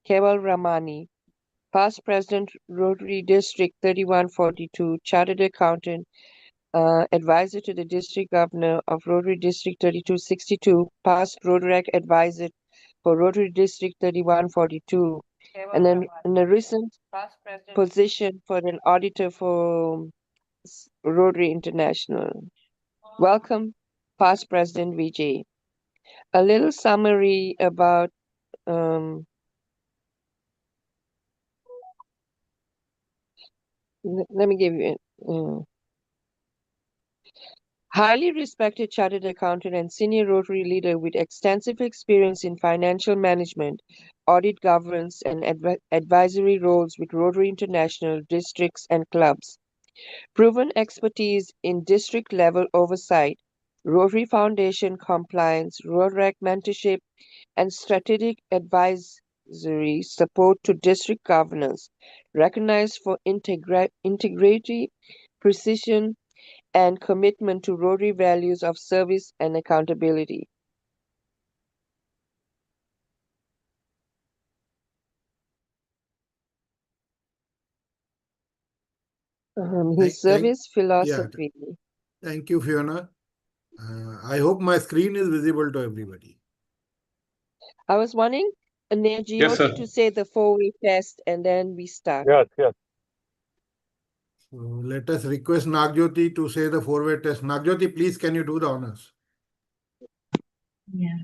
Kewalramani, past President, Rotary District 3142, Chartered Accountant, Advisor to the District Governor of Rotary District 3262, past Rotaract Advisor for Rotary District 3142, and then in a recent position for an auditor for Rotary International. Welcome, past President Vijay. A little summary about let me give you highly respected chartered accountant and senior Rotary leader with extensive experience in financial management, audit governance, and advisory roles with Rotary International districts and clubs. Proven expertise in district level oversight, Rotary Foundation compliance, Rotaract mentorship, and strategic advisory support to district governors, recognized for integrity, precision, and commitment to Rotary values of service and accountability. His service philosophy. Thank you, Fiona. I hope my screen is visible to everybody. I was wanting Neo to say the four-way test and then we start. Yes. So let us request Nagjoti to say the four-way test. Nagjoti, please, can you do the honors? Yeah.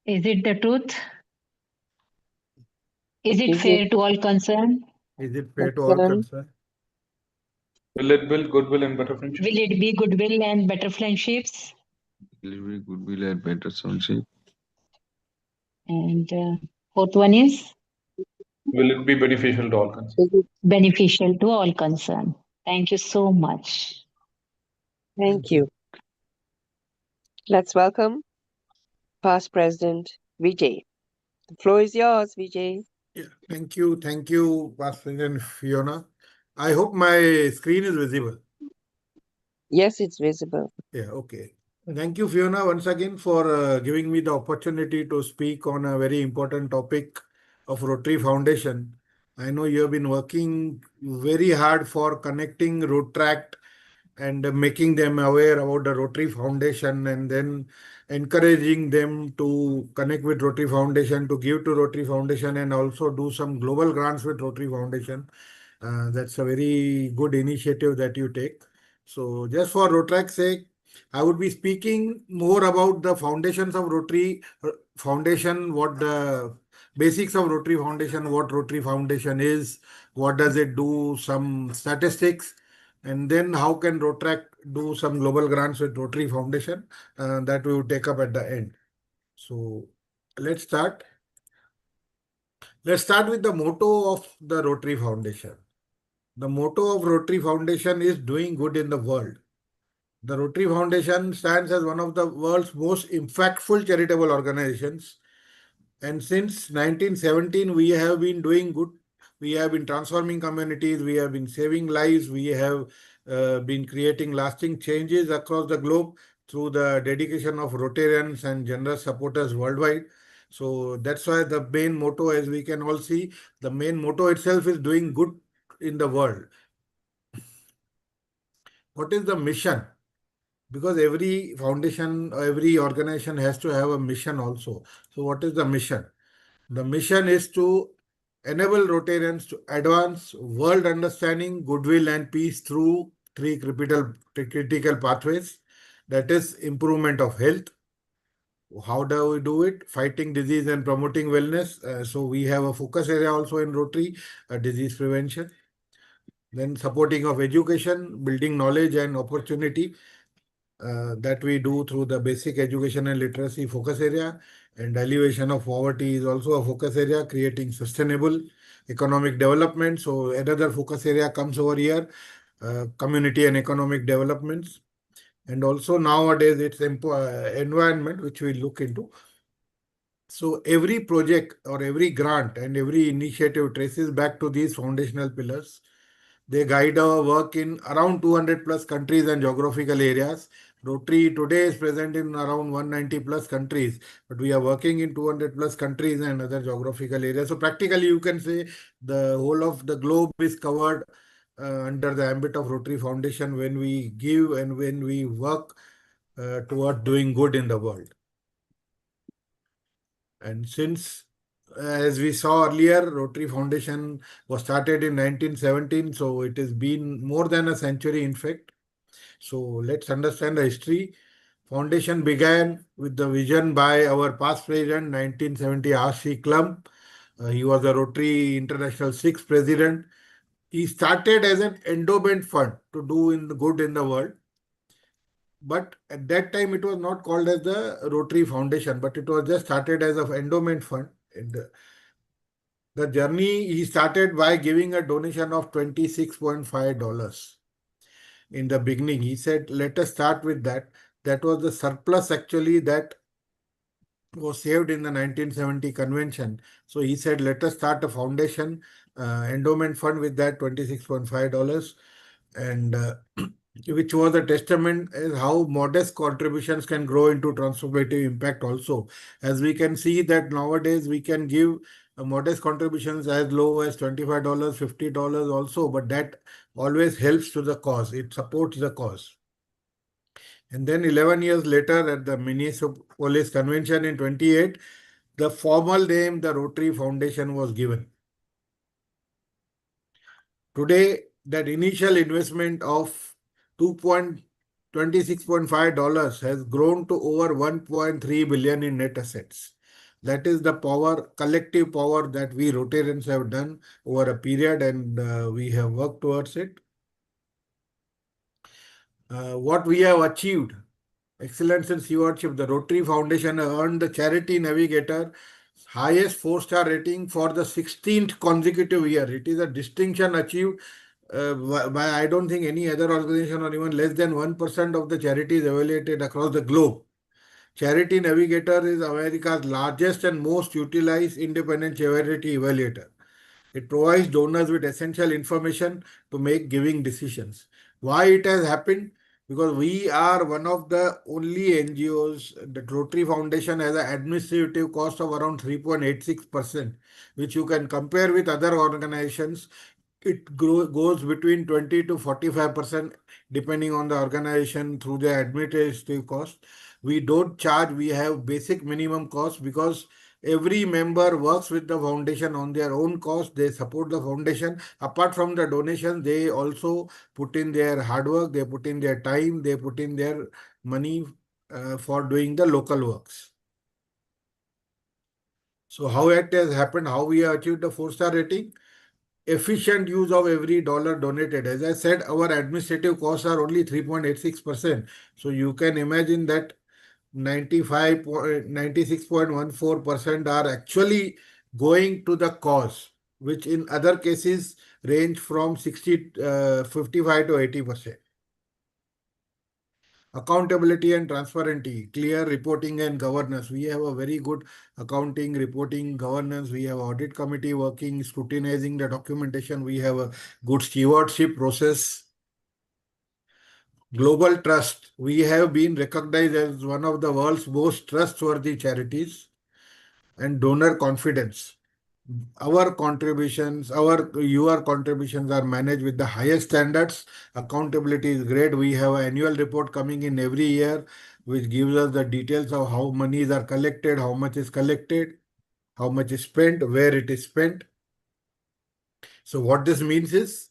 Is it the truth? Is it fair to all concerned? Is it fair to all concerned? Will it build goodwill and better friendships? Will it be goodwill and better friendships? Will it be goodwill and better friendship? And fourth one is? Will it be beneficial to all concerned? Beneficial to all concerned. Thank you so much. Thank you. Let's welcome past President Vijay. The floor is yours, Vijay. Yeah, thank you, past President Fiona. I hope my screen is visible. Yes, it's visible. Yeah, okay. Thank you, Fiona, once again for giving me the opportunity to speak on a very important topic of Rotary Foundation. I know you have been working very hard for connecting Rotaract and making them aware about the Rotary Foundation and then encouraging them to connect with Rotary Foundation, to give to Rotary Foundation and also do some global grants with Rotary Foundation. That's a very good initiative that you take. So just for Rotaract's sake, I would be speaking more about the foundations of Rotary Foundation, what the basics of Rotary Foundation, what Rotary Foundation is, what does it do, some statistics, and then how can Rotaract do some global grants with Rotary Foundation that we will take up at the end. So let's start. Let's start with the motto of the Rotary Foundation. The motto of Rotary Foundation is doing good in the world. The Rotary Foundation stands as one of the world's most impactful charitable organizations. And since 1917, we have been doing good. We have been transforming communities. We have been saving lives. We have been creating lasting changes across the globe through the dedication of Rotarians and generous supporters worldwide. So that's why the main motto, as we can all see, the main motto itself is doing good in the world. What is the mission? Because every foundation, every organization has to have a mission also. So what is the mission? The mission is to enable Rotarians to advance world understanding, goodwill, and peace through three critical pathways. That is improvement of health. How do we do it? Fighting disease and promoting wellness. So we have a focus area also in Rotary, disease prevention. Then supporting of education, building knowledge and opportunity. That we do through the basic education and literacy focus area, and alleviation of poverty is also a focus area, creating sustainable economic development. So another focus area comes over here, community and economic developments. And also nowadays it's environment, which we look into. So every project or every grant and every initiative traces back to these foundational pillars. They guide our work in around 200 plus countries and geographical areas. Rotary today is present in around 190 plus countries, but we are working in 200 plus countries and other geographical areas. So practically you can say the whole of the globe is covered under the ambit of Rotary Foundation when we give and when we work toward doing good in the world. And since, as we saw earlier, Rotary Foundation was started in 1917, so it has been more than a century, in fact. So let's understand the history. Foundation began with the vision by our past president, 1970, R.C. Klump. He was the Rotary International sixth president. He started as an endowment fund to do good in the world. But at that time, it was not called as the Rotary Foundation, but it was just started as an endowment fund. And the journey he started by giving a donation of $26.5. In the beginning, he said, let us start with that. That was the surplus actually that was saved in the 1970 convention. So he said, let us start a foundation endowment fund with that $26.5. And which was a testament as how modest contributions can grow into transformative impact also. As we can see that nowadays we can give modest contributions as low as $25, $50 also, but that always helps to the cause. It supports the cause. And then 11 years later at the Minneapolis Convention in 28, the formal name, the Rotary Foundation, was given. Today, that initial investment of $26.5 has grown to over 1.3 billion in net assets. That is the power, collective power that we Rotarians have done over a period, and we have worked towards it. What we have achieved, excellence in stewardship, the Rotary Foundation earned the Charity Navigator highest 4-star rating for the 16th consecutive year. It is a distinction achieved by I don't think any other organization or even less than 1% of the charities evaluated across the globe. Charity Navigator is America's largest and most utilized independent charity evaluator. It provides donors with essential information to make giving decisions. Why it has happened? Because we are one of the only NGOs. The Rotary Foundation has an administrative cost of around 3.86%, which you can compare with other organizations. It goes between 20 to 45% depending on the organization through the administrative cost. We don't charge, we have basic minimum cost because every member works with the foundation on their own cost. They support the foundation. Apart from the donation, they also put in their hard work, they put in their time, they put in their money for doing the local works. So how it has happened, how we have achieved the 4-star rating? Efficient use of every dollar donated. As I said, our administrative costs are only 3.86%. So you can imagine that 96.14% are actually going to the cause, which in other cases range from 55 to 80%. Accountability and transparency, clear reporting and governance. We have a very good accounting, reporting, governance. We have audit committee working, scrutinizing the documentation. We have a good stewardship process. Global trust. We have been recognized as one of the world's most trustworthy charities. And donor confidence. Our contributions, your contributions are managed with the highest standards. Accountability is great. We have an annual report coming in every year, which gives us the details of how monies are collected, how much is collected, how much is spent, where it is spent. So what this means is,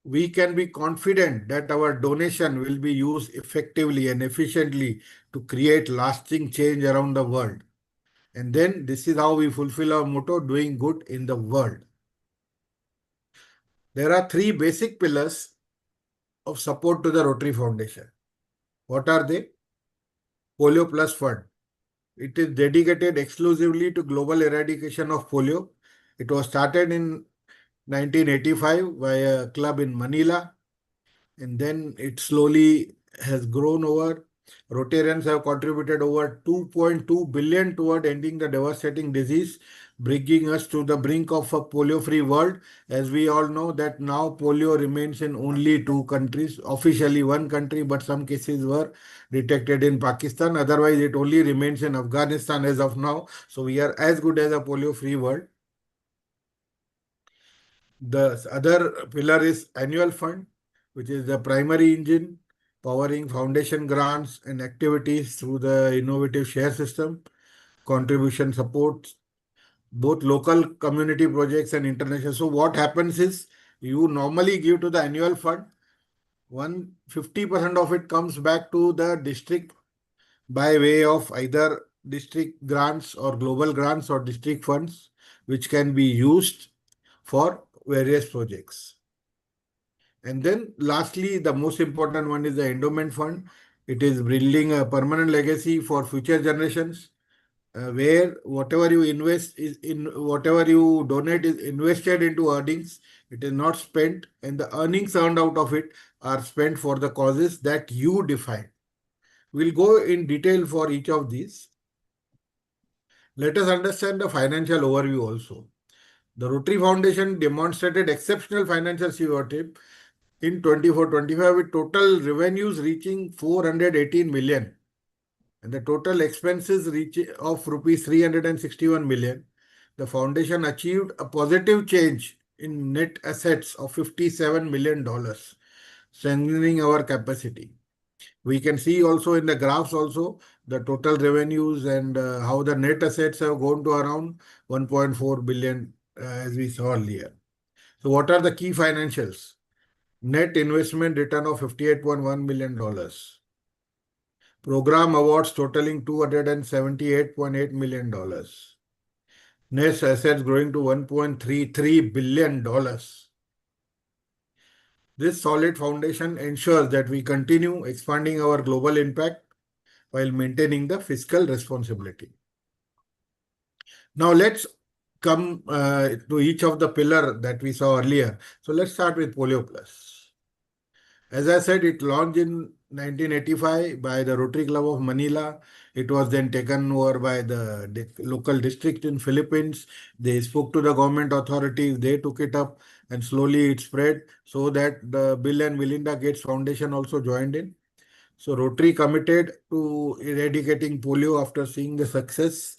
we can be confident that our donation will be used effectively and efficiently to create lasting change around the world. And then this is how we fulfill our motto, doing good in the world. There are 3 basic pillars of support to the Rotary Foundation. What are they? Polio Plus Fund. It is dedicated exclusively to global eradication of polio. It was started in 1985 by a club in Manila, and then it slowly has grown over. Rotarians have contributed over 2.2 billion toward ending the devastating disease bringing us to the brink of a polio-free world. As we all know that now polio remains in only two countries, officially one country, but some cases were detected in Pakistan. Otherwise, it only remains in Afghanistan as of now. So we are as good as a polio-free world. The other pillar is annual fund, which is the primary engine powering foundation grants and activities through the innovative share system, contribution supports, both local community projects and international. So what happens is you normally give to the annual fund, 150% of it comes back to the district by way of either district grants or global grants or district funds, which can be used for various projects. And then lastly, the most important one is the endowment fund. It is building a permanent legacy for future generations, where whatever you invest is in whatever you donate is invested into earnings. It is not spent, and the earnings earned out of it are spent for the causes that you define. We'll go in detail for each of these. Let us understand the financial overview also. The Rotary Foundation demonstrated exceptional financial stewardship in 24-25 with total revenues reaching 418 million and the total expenses of rupees 361 million. The foundation achieved a positive change in net assets of $57 million, strengthening our capacity. We can see also in the graphs also the total revenues and how the net assets have gone to around 1.4 billion as we saw earlier. So what are the key financials? Net investment return of $58.1 million. Program awards totaling $278.8 million. Net assets growing to $1.33 billion. This solid foundation ensures that we continue expanding our global impact while maintaining the fiscal responsibility. Now let's come to each of the pillar that we saw earlier. So let's start with Polio Plus. As I said, it launched in 1985 by the Rotary Club of Manila. It was then taken over by the local district in Philippines. They spoke to the government authorities. They took it up and slowly it spread so that the Bill and Melinda Gates Foundation also joined in. So Rotary committed to eradicating polio after seeing the success.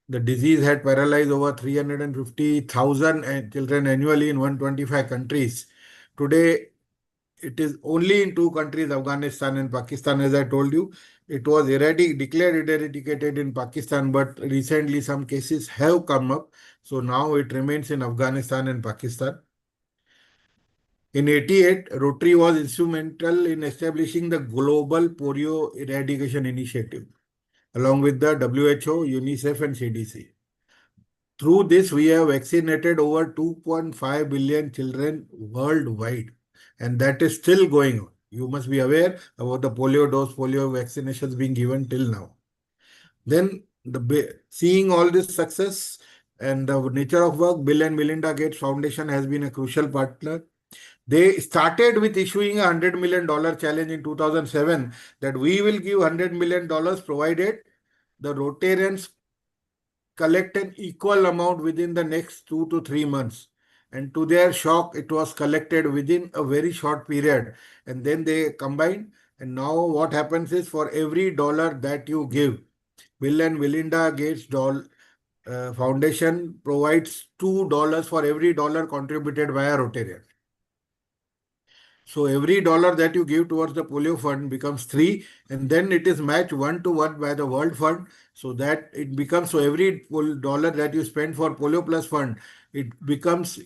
The disease had paralyzed over 350,000 children annually in 125 countries. Today, it is only in two countries, Afghanistan and Pakistan, as I told you. It was declared eradicated in Pakistan, but recently some cases have come up. So now it remains in Afghanistan and Pakistan. In 88, Rotary was instrumental in establishing the Global Polio Eradication Initiative, along with the WHO, UNICEF and CDC. Through this, we have vaccinated over 2.5 billion children worldwide, and that is still going on. You must be aware about the polio vaccinations being given till now. Then, seeing all this success and the nature of work, Bill and Melinda Gates Foundation has been a crucial partner. They started with issuing a $100 million challenge in 2007 that we will give $100 million provided the Rotarians collect an equal amount within the next 2 to 3 months. And to their shock, it was collected within a very short period. And then they combined. And now what happens is for every dollar that you give, Bill and Melinda Gates Foundation provides $2 for every dollar contributed by a Rotarian. So every dollar that you give towards the polio fund becomes 3, and then it is matched 1-to-1 by the World Fund, so that it becomes, so every dollar that you spend for Polio Plus Fund, it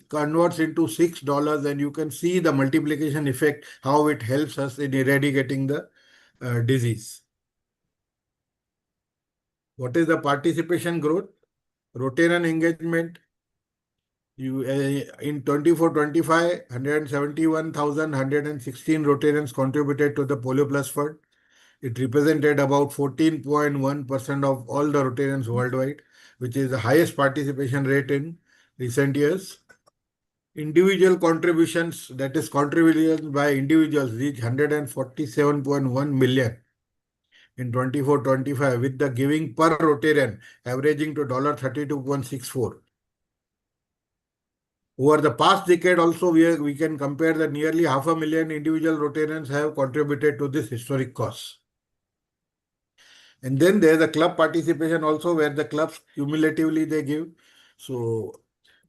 converts into $6, and you can see the multiplication effect, how it helps us in eradicating the disease. What is the participation growth? Rotarian engagement. In 24-25, 171,116 Rotarians contributed to the Polio Plus Fund. It represented about 14.1% of all the Rotarians worldwide, which is the highest participation rate in recent years. Individual contributions, that is contributions by individuals, reached 147.1 million in 24-25, with the giving per Rotarian averaging to $32.64. Over the past decade also, we can compare that nearly 500,000 individual Rotarians have contributed to this historic cause. And then there's a club participation also, where the clubs cumulatively they give. So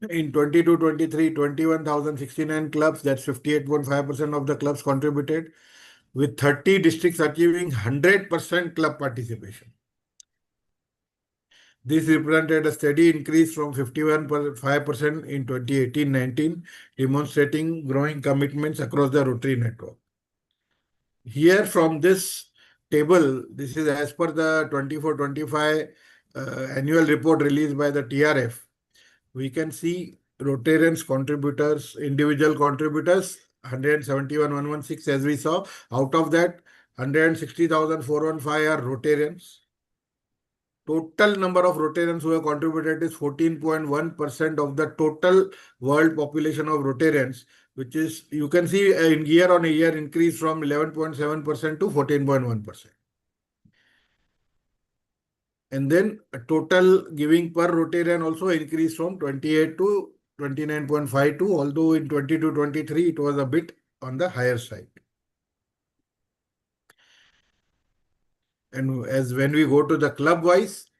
in 22-23, 21,069 clubs, that's 58.5% of the clubs contributed, with 30 districts achieving 100% club participation. This represented a steady increase from 51.5% in 2018-19, demonstrating growing commitments across the Rotary network. Here from this table, this is as per the 24-25 annual report released by the TRF. We can see Rotarians contributors, individual contributors, 171,116 as we saw. Out of that, 160,415 are Rotarians. Total number of Rotarians who have contributed is 14.1% of the total world population of Rotarians, which is, you can see in year on a year increase from 11.7% to 14.1%. And then a total giving per Rotarian also increased from 28 to 29.52, although in 22-23 it was a bit on the higher side. And as when we go to the club wise,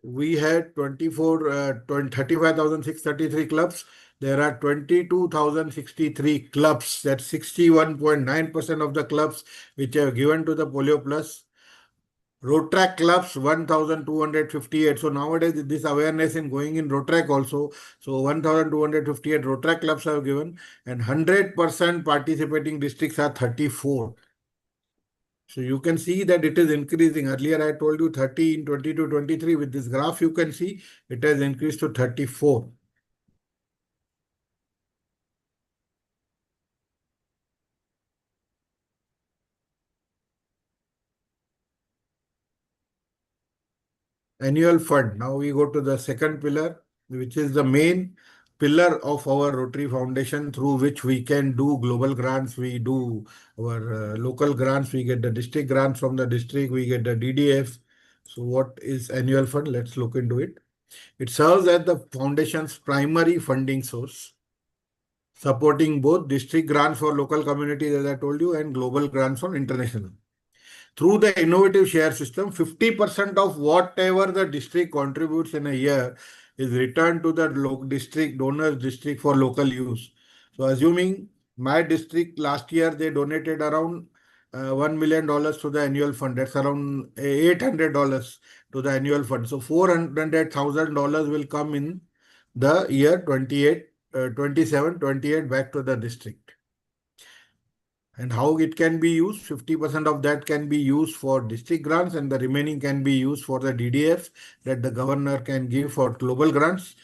we had 35,633 clubs. There are 22,063 clubs. That's 61.9% of the clubs which have given to the Polio Plus. Rotaract clubs, 1,258. So nowadays this awareness is going in Rotaract also. So 1,258 Rotaract clubs have given, and 100% participating districts are 34. So you can see that it is increasing. Earlier I told you 30 in 22-23. With this graph you can see it has increased to 34. Annual fund. Now we go to the second pillar, which is the main pillar of our Rotary Foundation, through which we can do global grants. We do our local grants. We get the district grants from the district. We get the DDF. So what is annual fund? Let's look into it. It serves as the foundation's primary funding source, supporting both district grants for local communities, as I told you, and global grants for international. Through the innovative share system, 50% of whatever the district contributes in a year is returned to the district donors district for local use. So assuming my district last year, they donated around $1 million to the annual fund. That's around $800 to the annual fund. So $400,000 will come in the year 27-28 back to the district. And how it can be used? 50% of that can be used for district grants, and the remaining can be used for the DDF that the governor can give for global grants.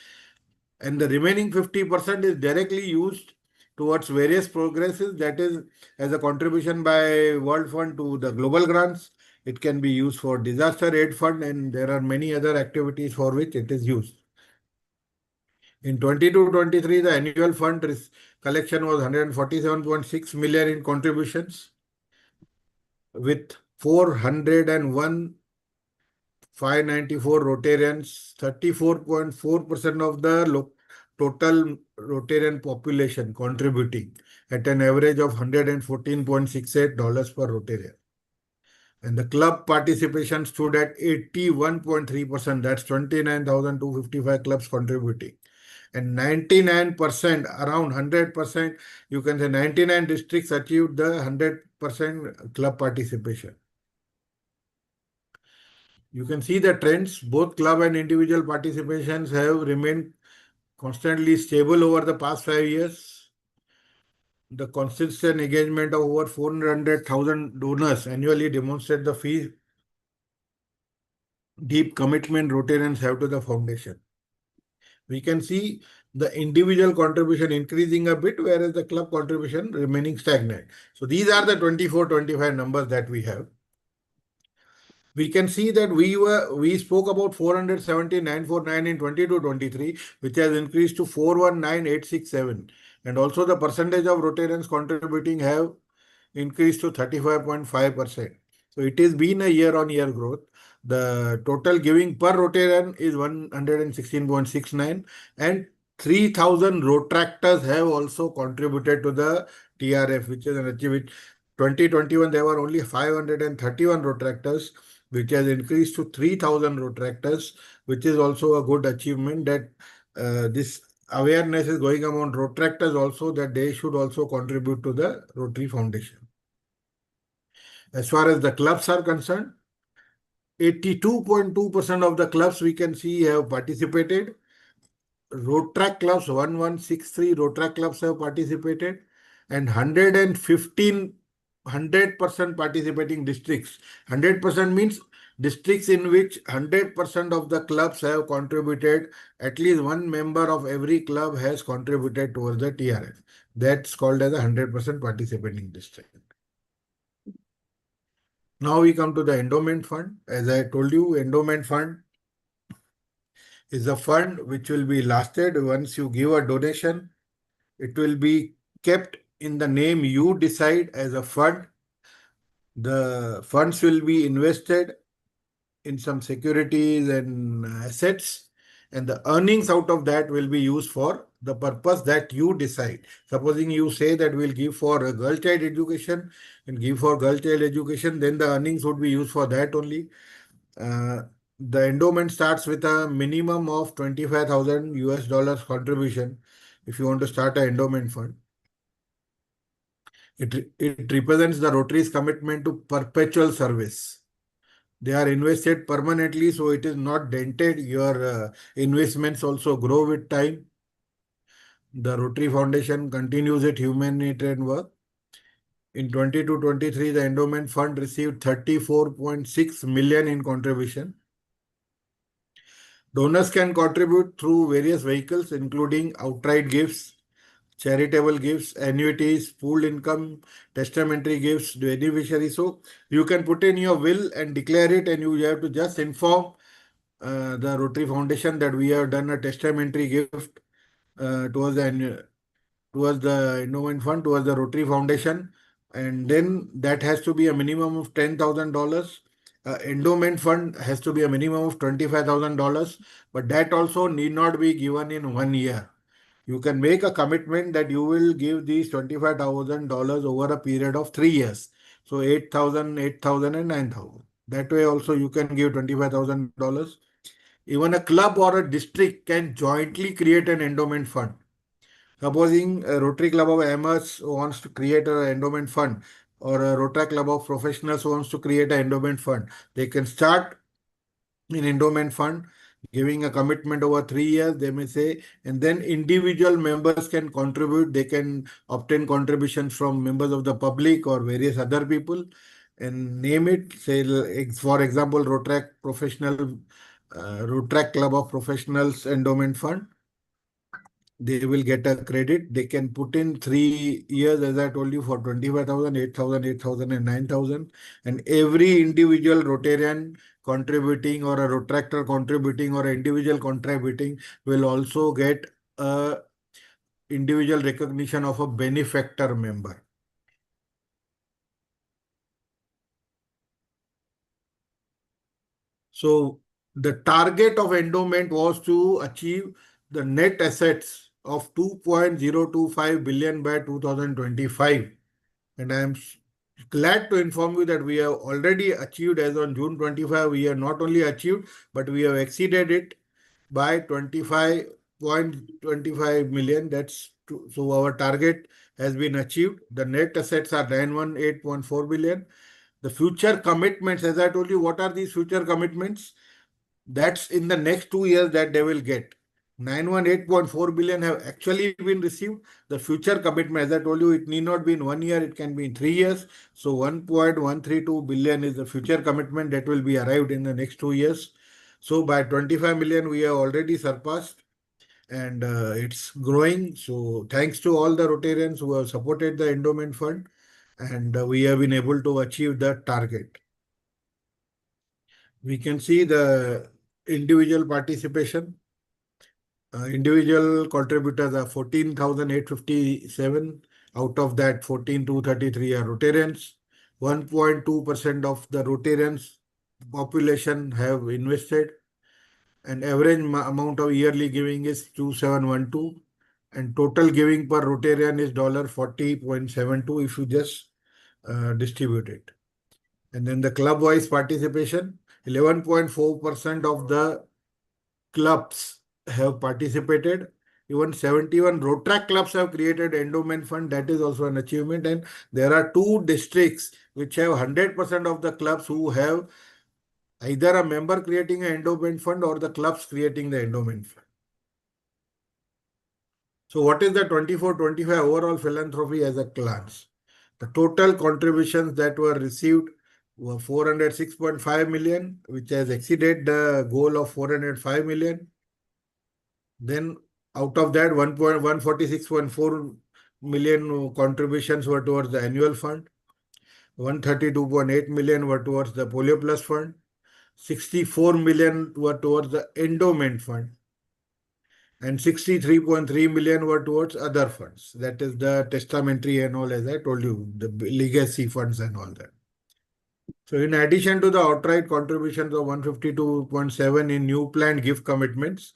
And the remaining 50% is directly used towards various progresses, that is as a contribution by World Fund to the global grants. It can be used for disaster aid fund, and there are many other activities for which it is used. In 22-23, the annual fund collection was 147.6 million in contributions, with 401,594 Rotarians, 34.4% of the total Rotarian population contributing at an average of $114.68 per Rotarian. And the club participation stood at 81.3%. That's 29,255 clubs contributing. And 99%, around 100%, you can say 99 districts achieved the 100% club participation. You can see the trends. Both club and individual participations have remained constantly stable over the past 5 years. The consistent engagement of over 400,000 donors annually demonstrate the deep commitment Rotarians have to the foundation. We can see the individual contribution increasing a bit, whereas the club contribution remaining stagnant. So these are the 24-25 numbers that we have. We can see that we spoke about 470,949 in 22-23, which has increased to 419,867. And also the percentage of Rotarians contributing have increased to 35.5%. So it has been a year-on-year growth. The total giving per Rotarian is 116.69, and 3,000 Rotractors have also contributed to the TRF, which is an achievement. 2021, there were only 531 Rotractors, which has increased to 3,000 Rotractors, which is also a good achievement that this awareness is going among Rotractors also that they should also contribute to the Rotary Foundation. As far as the clubs are concerned, 82.2% of the clubs we can see have participated. Rotaract clubs, 1163 Rotaract clubs have participated, and 115 100% participating districts. 100% means districts in which 100% of the clubs have contributed. At least one member of every club has contributed towards the TRF. That's called as a 100% participating district. Now we come to the endowment fund. As I told you, endowment fund is a fund which will be lasted. Once you give a donation, it will be kept in the name you decide as a fund. The funds will be invested in some securities and assets, and the earnings out of that will be used for the purpose that you decide. Supposing you say that we'll give for a girl child education and give for girl child education, then the earnings would be used for that only. The endowment starts with a minimum of 25,000 US dollars contribution if you want to start an endowment fund. It represents the Rotary's commitment to perpetual service. They are invested permanently, so it is not dented. Your investments also grow with time. The Rotary Foundation continues its humanitarian work. In 22-23, the endowment fund received 34.6 million in contribution. Donors can contribute through various vehicles, including outright gifts, charitable gifts, annuities, pooled income, testamentary gifts, beneficiary. So you can put in your will and declare it, and you have to just inform the Rotary Foundation that we have done a testamentary gift towards the endowment fund, towards the Rotary Foundation, and then that has to be a minimum of $10,000. Endowment fund has to be a minimum of $25,000, but that also need not be given in 1 year. You can make a commitment that you will give these $25,000 over a period of 3 years. So 8,000, 8,000 and 9,000. That way also you can give $25,000. Even a club or a district can jointly create an endowment fund. Supposing a Rotary Club of Amateurs wants to create an endowment fund, or a Rotary Club of Professionals wants to create an endowment fund, they can start an endowment fund, giving a commitment over 3 years, they may say, and then individual members can contribute. They can obtain contributions from members of the public or various other people and name it. Say, for example, Rotaract Club of Professionals Endowment Fund. They will get a credit. They can put in 3 years, as I told you, for 25,000, 8,000, 8,000 and 9,000. And every individual Rotarian contributing or a Rotaractor contributing or an individual contributing will also get a individual recognition of a benefactor member. So the target of endowment was to achieve the net assets of 2.025 billion by 2025. And I am glad to inform you that we have already achieved, as on June 25, we have not only achieved, but we have exceeded it by 25.25 million. So our target has been achieved. The net assets are 918.4 billion. The future commitments, as I told you, what are these future commitments? That's in the next 2 years that they will get. 918.4 billion have actually been received. The future commitment, as I told you, it need not be in 1 year, it can be in 3 years. So 1.132 billion is the future commitment that will be arrived in the next 2 years. So by 25 million, we have already surpassed, and it's growing. So thanks to all the Rotarians who have supported the endowment fund, and we have been able to achieve the target. We can see the individual participation. Individual contributors are 14,857. Out of that, 14,233 are Rotarians. 1.2% of the Rotarians population have invested, and average amount of yearly giving is 2712, and total giving per Rotarian is $40.72 if you just distribute it. And then the club-wise participation, 11.4% of the clubs have participated. Even 71 Rotaract clubs have created endowment fund. That is also an achievement. And there are 2 districts which have 100% of the clubs who have either a member creating an endowment fund or the clubs creating the endowment fund. So what is the 24-25 overall philanthropy as a glance? The total contributions that were received were 406.5 million, which has exceeded the goal of 405 million. Then out of that, 146.4 million contributions were towards the annual fund. 132.8 million were towards the Polio Plus fund. 64 million were towards the endowment fund. And 63.3 million were towards other funds. That is the testamentary and all, as I told you, the legacy funds and all that. So in addition to the outright contributions of 152.7 in new planned gift commitments,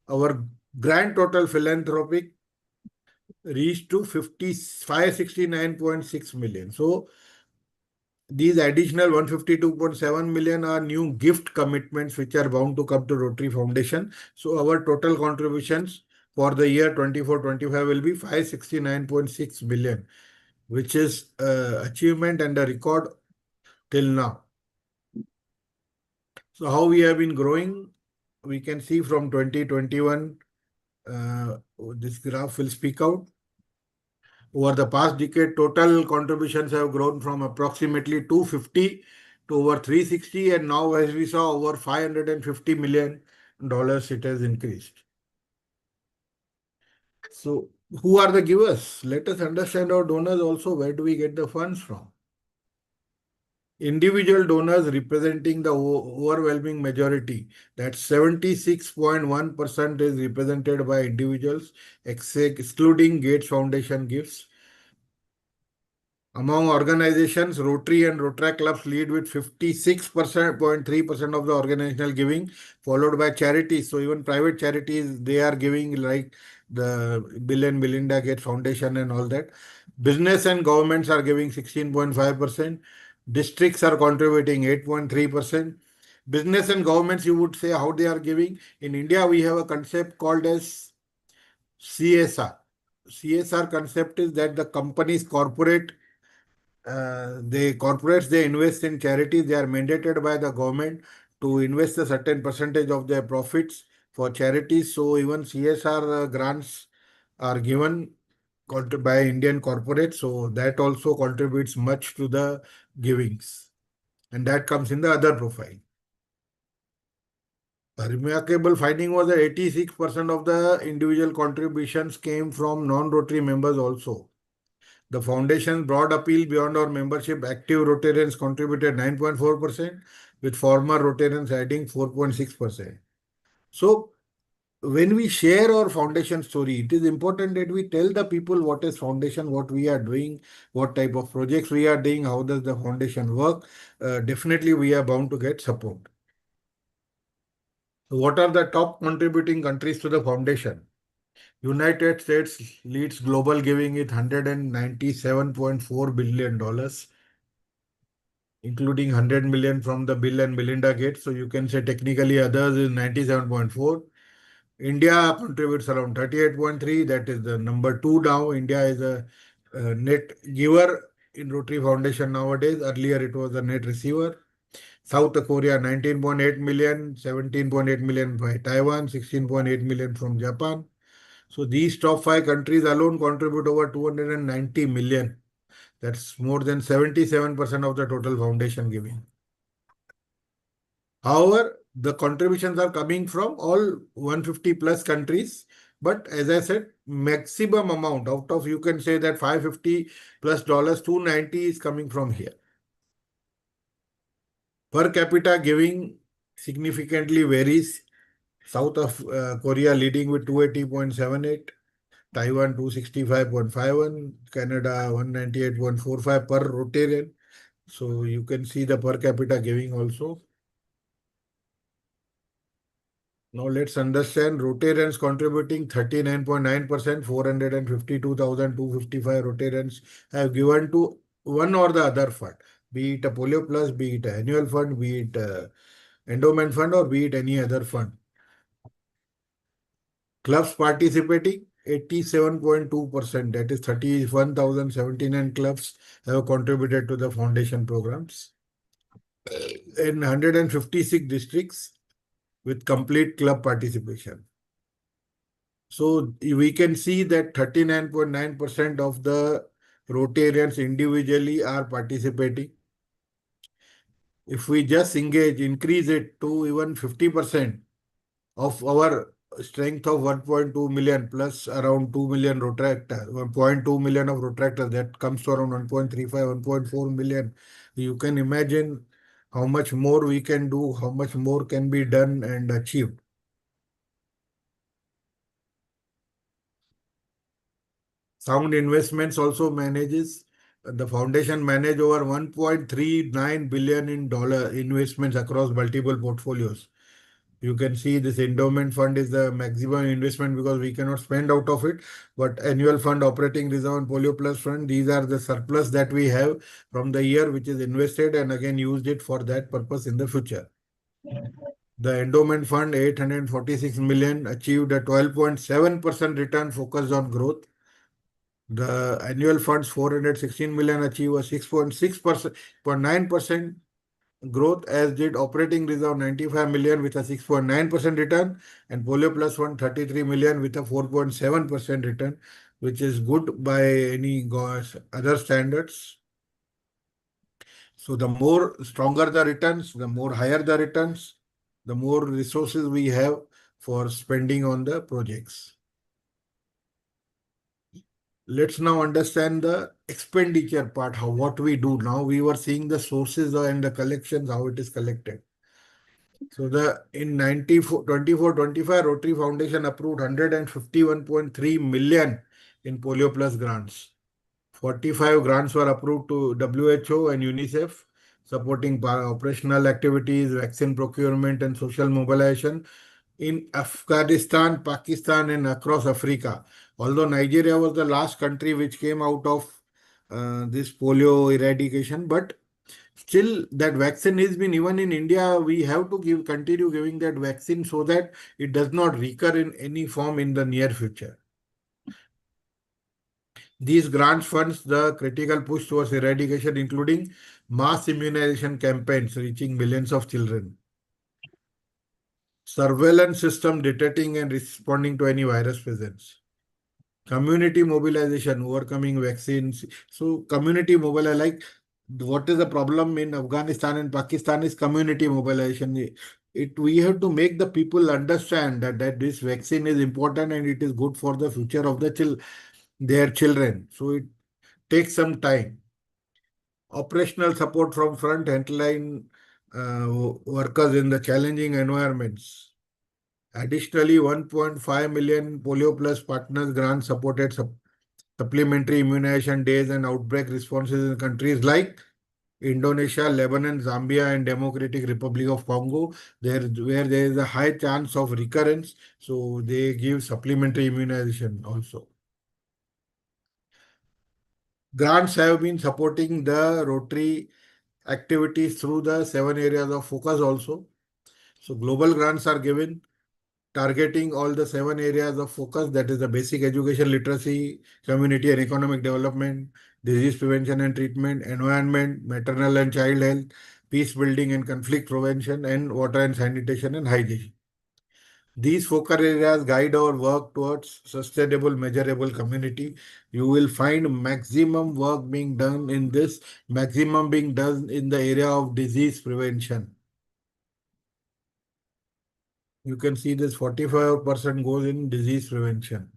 our grand total philanthropic reached to 569.6 million. So these additional 152.7 million are new gift commitments which are bound to come to Rotary Foundation. So our total contributions for the year 24-25 will be 569.6 million, which is achievement and a record till now. So how we have been growing, we can see from 2021, this graph will speak out. Over the past decade, total contributions have grown from approximately 250 to over 360, and now, as we saw, over $550 million it has increased. So, who are the givers? Let us understand our donors also. Where do we get the funds from? Individual donors representing the overwhelming majority, that's 76.1% is represented by individuals, excluding Gates Foundation gifts. Among organizations, Rotary and Rotaract clubs lead with 56.3% of the organizational giving, followed by charities. So even private charities, they are giving, like the Bill and Melinda Gates Foundation and all that. Business and governments are giving 16.5%. Districts are contributing 8.3%. Business and governments, you would say how they are giving. In India, we have a concept called as CSR. CSR concept is that the companies corporates they invest in charities. They are mandated by the government to invest a certain percentage of their profits for charities. So even CSR grants are given by Indian corporates. So that also contributes much to the givings, and that comes in the other profile. A remarkable finding was that 86% of the individual contributions came from non-Rotary members also. The foundation's broad appeal beyond our membership, active Rotarians contributed 9.4%, with former Rotarians adding 4.6%. So, when we share our foundation story, it is important that we tell the people what is foundation, what we are doing, what type of projects we are doing, how does the foundation work. Definitely, we are bound to get support. So what are the top contributing countries to the foundation? United States leads global giving with $197.4 billion, including 100 million from the Bill and Melinda Gates. So you can say technically others is 97.4. India contributes around 38.3. That is the number 2 now. India is a net giver in Rotary Foundation nowadays. Earlier it was a net receiver. South Korea 19.8 million, 17.8 million by Taiwan, 16.8 million from Japan. So these top 5 countries alone contribute over 290 million. That's more than 77% of the total foundation giving. However, the contributions are coming from all 150 plus countries. But as I said, maximum amount out of, you can say that $550 plus, 290 is coming from here. Per capita giving significantly varies. South of Korea leading with 280.78, Taiwan 265.51, Canada 198.45 per Rotarian. So you can see the per capita giving also. Now let's understand Rotarians contributing 39.9%, 452,255 Rotarians have given to one or the other fund, be it a Polio Plus, be it an annual fund, be it a endowment fund, or be it any other fund. Clubs participating 87.2%, that is 31,079 clubs have contributed to the foundation programs in 156 districts with complete club participation. So we can see that 39.9% of the Rotarians individually are participating. If we just increase it to even 50% of our strength of 1.2 million plus around 2 million Rotaractors, 1.2 million of Rotaractors, that comes to around 1.35, 1.4 million. You can imagine how much more we can do, how much more can be done and achieved. Sound Investments also manages. The foundation manage over 1.39 billion in dollar investments across multiple portfolios. You can see this endowment fund is the maximum investment because we cannot spend out of it. But annual fund, operating reserve, and Polio Plus fund, these are the surplus that we have from the year which is invested and again used it for that purpose in the future. The endowment fund, 846 million, achieved a 12.7% return focused on growth. The annual funds, 416 million, achieve a 6.9% growth, as did operating reserve 95 million with a 6.9% return, and Polio Plus Fund 33 million with a 4.7% return, which is good by any other standards. So the more stronger the returns, the more higher the returns, the more resources we have for spending on the projects. Let's now understand the expenditure part, what we do now. We were seeing the sources and the collections, how it is collected. So in 24-25, Rotary Foundation approved 151.3 million in Polio Plus grants. 45 grants were approved to WHO and UNICEF, supporting operational activities, vaccine procurement, and social mobilization in Afghanistan, Pakistan, and across Africa. Although Nigeria was the last country which came out of this polio eradication, but still that vaccine has been, even in India, we have to continue giving that vaccine so that it does not recur in any form in the near future. These grants funds the critical push towards eradication, including mass immunization campaigns reaching millions of children, surveillance system detecting and responding to any virus presence, community mobilization, overcoming vaccines. So community mobilization, like what is the problem in Afghanistan and Pakistan is community mobilization. We have to make the people understand that this vaccine is important and it is good for the future of their children. So it takes some time. Operational support from front line workers in the challenging environments. Additionally, 1.5 million Polio Plus partners grants supported supplementary immunization days and outbreak responses in countries like Indonesia, Lebanon, Zambia, and Democratic Republic of Congo, where there is a high chance of recurrence. So they give supplementary immunization also. Grants have been supporting the Rotary activities through the 7 areas of focus also. So global grants are given, targeting all the 7 areas of focus, that is the basic education, literacy, community and economic development, disease prevention and treatment, environment, maternal and child health, peace building and conflict prevention, and water and sanitation and hygiene. These focus areas guide our work towards sustainable, measurable community. You will find maximum work being done in this, maximum being done in the area of disease prevention. You can see this 45% goes in disease prevention.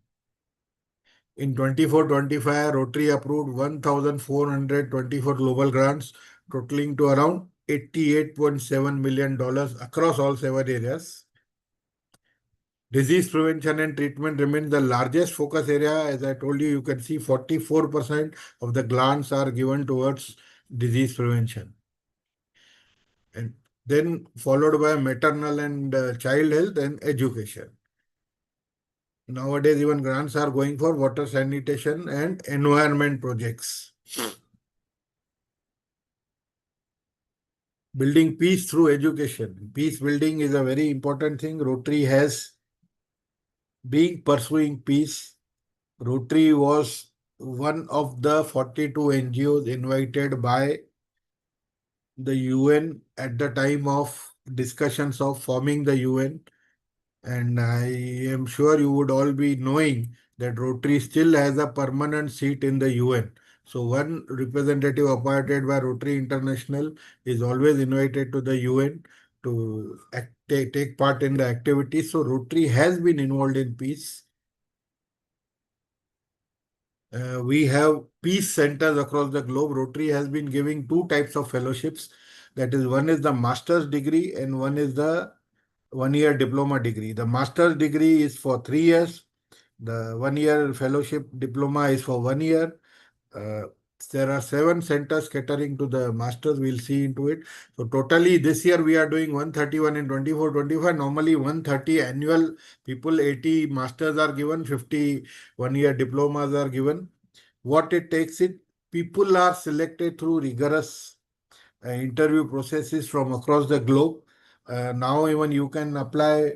In 24-25, Rotary approved 1,424 global grants, totaling to around $88.7 million across all 7 areas. Disease prevention and treatment remains the largest focus area. As I told you, you can see 44% of the grants are given towards disease prevention. And then followed by maternal and child health and education. Nowadays, even grants are going for water sanitation and environment projects. Building peace through education. Peace building is a very important thing. Rotary has been pursuing peace. Rotary was one of the 42 NGOs invited by the UN at the time of discussions of forming the UN. And I am sure you would all be knowing that Rotary still has a permanent seat in the UN. So one representative appointed by Rotary International is always invited to the UN to take part in the activities. So Rotary has been involved in peace. We have peace centers across the globe. Rotary has been giving two types of fellowships. That is, one is the master's degree and one is the 1 year diploma degree. The master's degree is for 3 years. The 1 year fellowship diploma is for 1 year. Uh, there are 7 centers catering to the masters. We'll see into it. So totally this year we are doing 131 in 24-25. Normally 130 annual people, 80 masters are given, 50 1 year diplomas are given. What it takes it, people are selected through rigorous interview processes from across the globe. Now even you can apply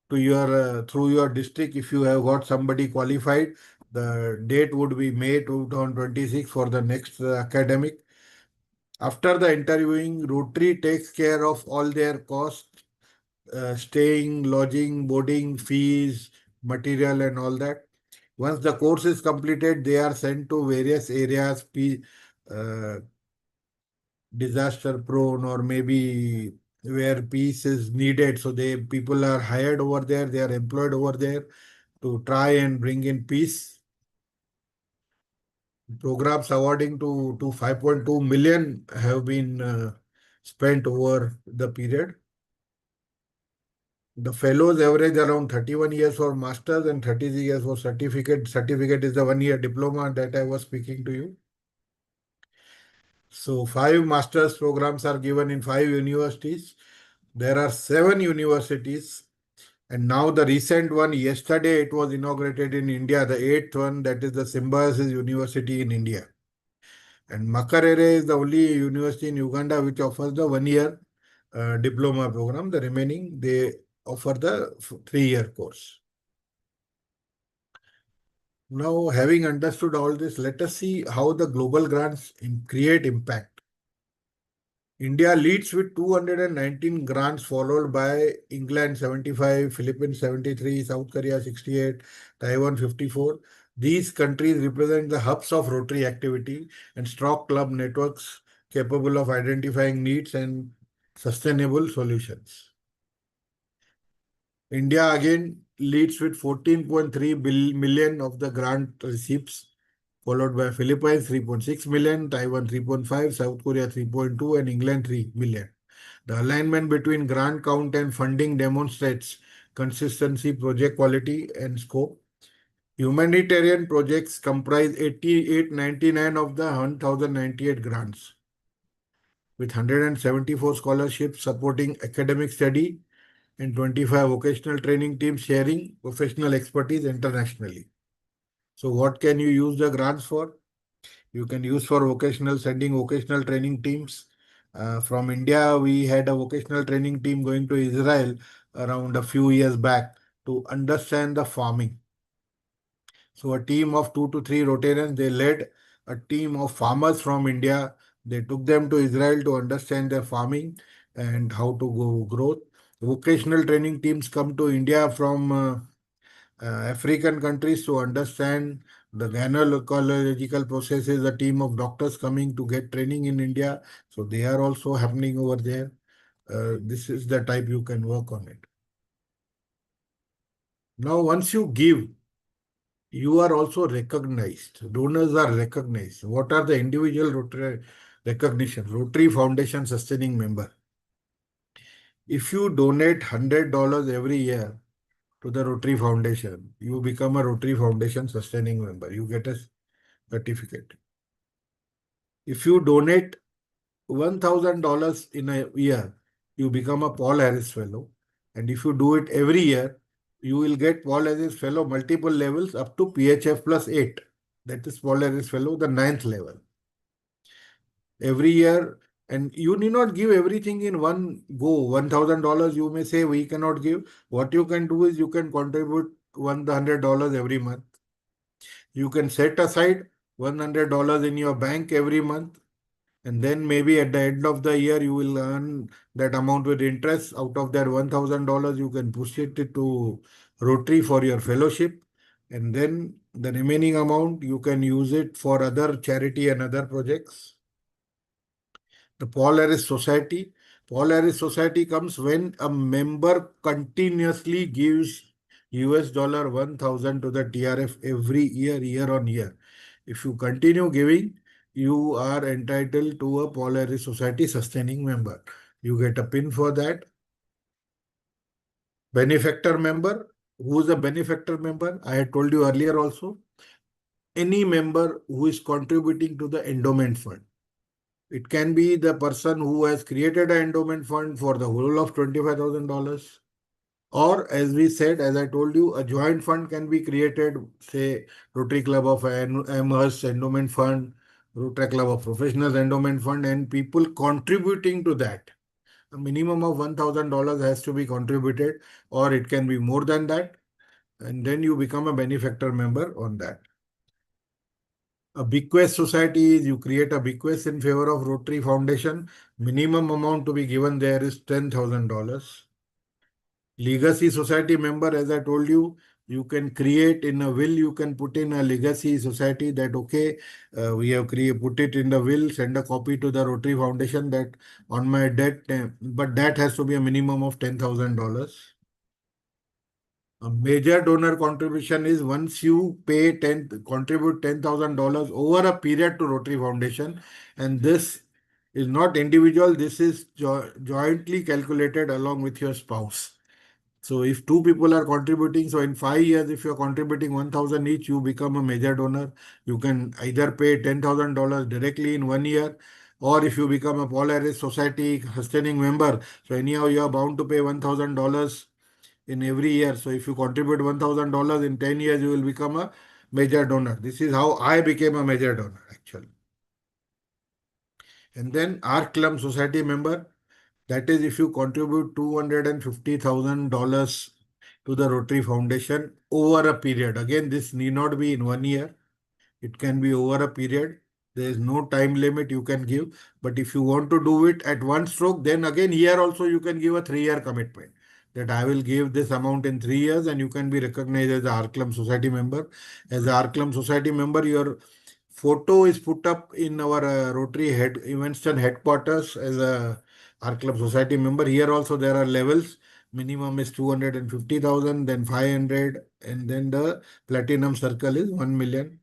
to your through your district if you have got somebody qualified. The date would be May 2026 for the next academic. After the interviewing, Rotary takes care of all their costs, staying, lodging, boarding, fees, material and all that. Once the course is completed, they are sent to various areas, uh, disaster prone or maybe where peace is needed. So people are hired over there, they are employed over there to try and bring in peace. Programs awarding to 5.2 million have been spent over the period. The fellows average around 31 years for masters and 33 years for certificate. Certificate is the 1 year diploma that I was speaking to you. So 5 master's programs are given in 5 universities. There are 7 universities, and now the recent one, yesterday it was inaugurated in India, the 8th one, that is the Symbiosis University in India. And Makerere is the only university in Uganda which offers the 1 year diploma program. The remaining, they offer the 3 year course. Now, having understood all this, let us see how the global grants create impact. India leads with 219 grants, followed by England 75, Philippines 73, South Korea 68, Taiwan 54. These countries represent the hubs of Rotary activity and strong club networks capable of identifying needs and sustainable solutions. India again leads with 14.3 million of the grant receipts, followed by Philippines 3.6 million, Taiwan 3.5, South Korea 3.2, and England 3 million. The alignment between grant count and funding demonstrates consistency, project quality, and scope. Humanitarian projects comprise 8899 of the 1098 grants, with 174 scholarships supporting academic study and 25 vocational training teams sharing professional expertise internationally. So what can you use the grants for? You can use for sending vocational training teams. From India, we had a vocational training team going to Israel around a few years back to understand the farming. So a team of 2 to 3 Rotarians, they led a team of farmers from India. They took them to Israel to understand their farming and how to go growth. Vocational training teams come to India from African countries to understand the gynecological processes, a team of doctors coming to get training in India. So they are also happening over there. This is the type you can work on it. Now, once you give, you are also recognized. Donors are recognized. What are the individual Rotary recognition? Rotary Foundation Sustaining Member. If you donate $100 every year to the Rotary Foundation, you become a Rotary Foundation Sustaining Member. You get a certificate. If you donate $1,000 in a year, you become a Paul Harris Fellow. And if you do it every year, you will get Paul Harris Fellow multiple levels up to PHF plus 8. That is Paul Harris Fellow, the 9th level. Every year, and you need not give everything in one go. $1,000 you may say we cannot give. What you can do is you can contribute $100 every month. You can set aside $100 in your bank every month. And then maybe at the end of the year, you will earn that amount with interest. Out of that $1,000, you can push it to Rotary for your fellowship. And then the remaining amount, you can use it for other charity and other projects. The Paul Harris Society. Paul Harris Society comes when a member continuously gives $1,000 to the TRF every year, year on year. If you continue giving, you are entitled to a Paul Harris Society sustaining member. You get a pin for that. Benefactor member. Who is a benefactor member? I had told you earlier also. Any member who is contributing to the endowment fund. It can be the person who has created an endowment fund for the whole of $25,000. Or as we said, as I told you, a joint fund can be created, say Rotary Club of Amherst Endowment Fund, Rotary Club of Professionals Endowment Fund, and people contributing to that. A minimum of $1,000 has to be contributed, or it can be more than that. And then you become a benefactor member on that. A bequest society is you create a bequest in favor of Rotary Foundation. Minimum amount to be given there is $10,000. Legacy society member, as I told you, you can create in a will, you can put in a legacy society that, okay, we have put it in the will, send a copy to the Rotary Foundation that on my death, but that has to be a minimum of $10,000. A major donor contribution is once you contribute $10,000 over a period to Rotary Foundation, and this is not individual, this is jointly calculated along with your spouse. So if two people are contributing, so in 5 years, if you're contributing 1,000 each, you become a major donor. You can either pay $10,000 directly in 1 year, or if you become a Paul Harris Society sustaining member, so anyhow you are bound to pay $1,000 in every year. So if you contribute $1,000 in 10 years, you will become a major donor. This is how I became a major donor actually. And then Arc Club Society member, that is if you contribute $250,000 to the Rotary Foundation over a period. Again, this need not be in 1 year. It can be over a period. There is no time limit you can give. But if you want to do it at one stroke, then again here also you can give a 3-year commitment. That I will give this amount in 3 years and you can be recognized as an Arclum Society member. As an Arclum Society member, your photo is put up in our Rotary Evanston headquarters as a Arclum Society member. Here also there are levels. Minimum is 250,000, then 500, and then the platinum circle is $1 million.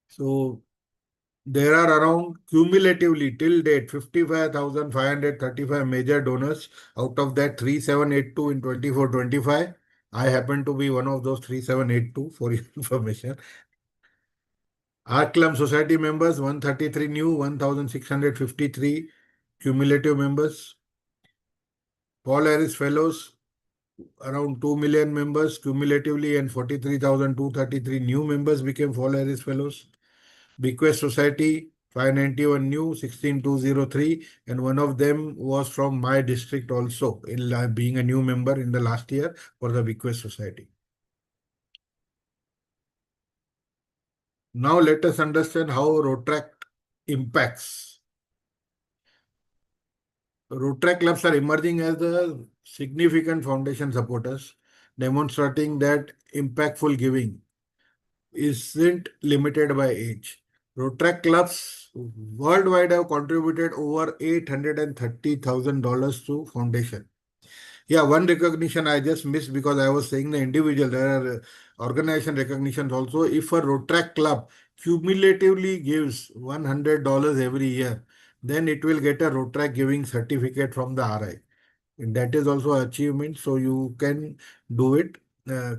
So there are around cumulatively till date 55,535 major donors. Out of that 3782 in 24-25. I happen to be one of those 3782 for your information. Arclum Society members 133 new, 1,653 cumulative members. Paul Harris Fellows around 2 million members cumulatively and 43,233 new members became Paul Harris Fellows. Bequest Society 591 new, 16,203, and one of them was from my district also in being a new member in the last year for the Bequest Society. Now let us understand how Rotaract impacts. Rotaract clubs are emerging as the significant foundation supporters, demonstrating that impactful giving isn't limited by age. Rotaract clubs worldwide have contributed over $830,000 to foundation. Yeah, one recognition I just missed because I was saying the individual. There are organization recognitions also. If a Rotaract club cumulatively gives $100 every year, then it will get a Rotaract giving certificate from the RI. And that is also an achievement. So you can do it.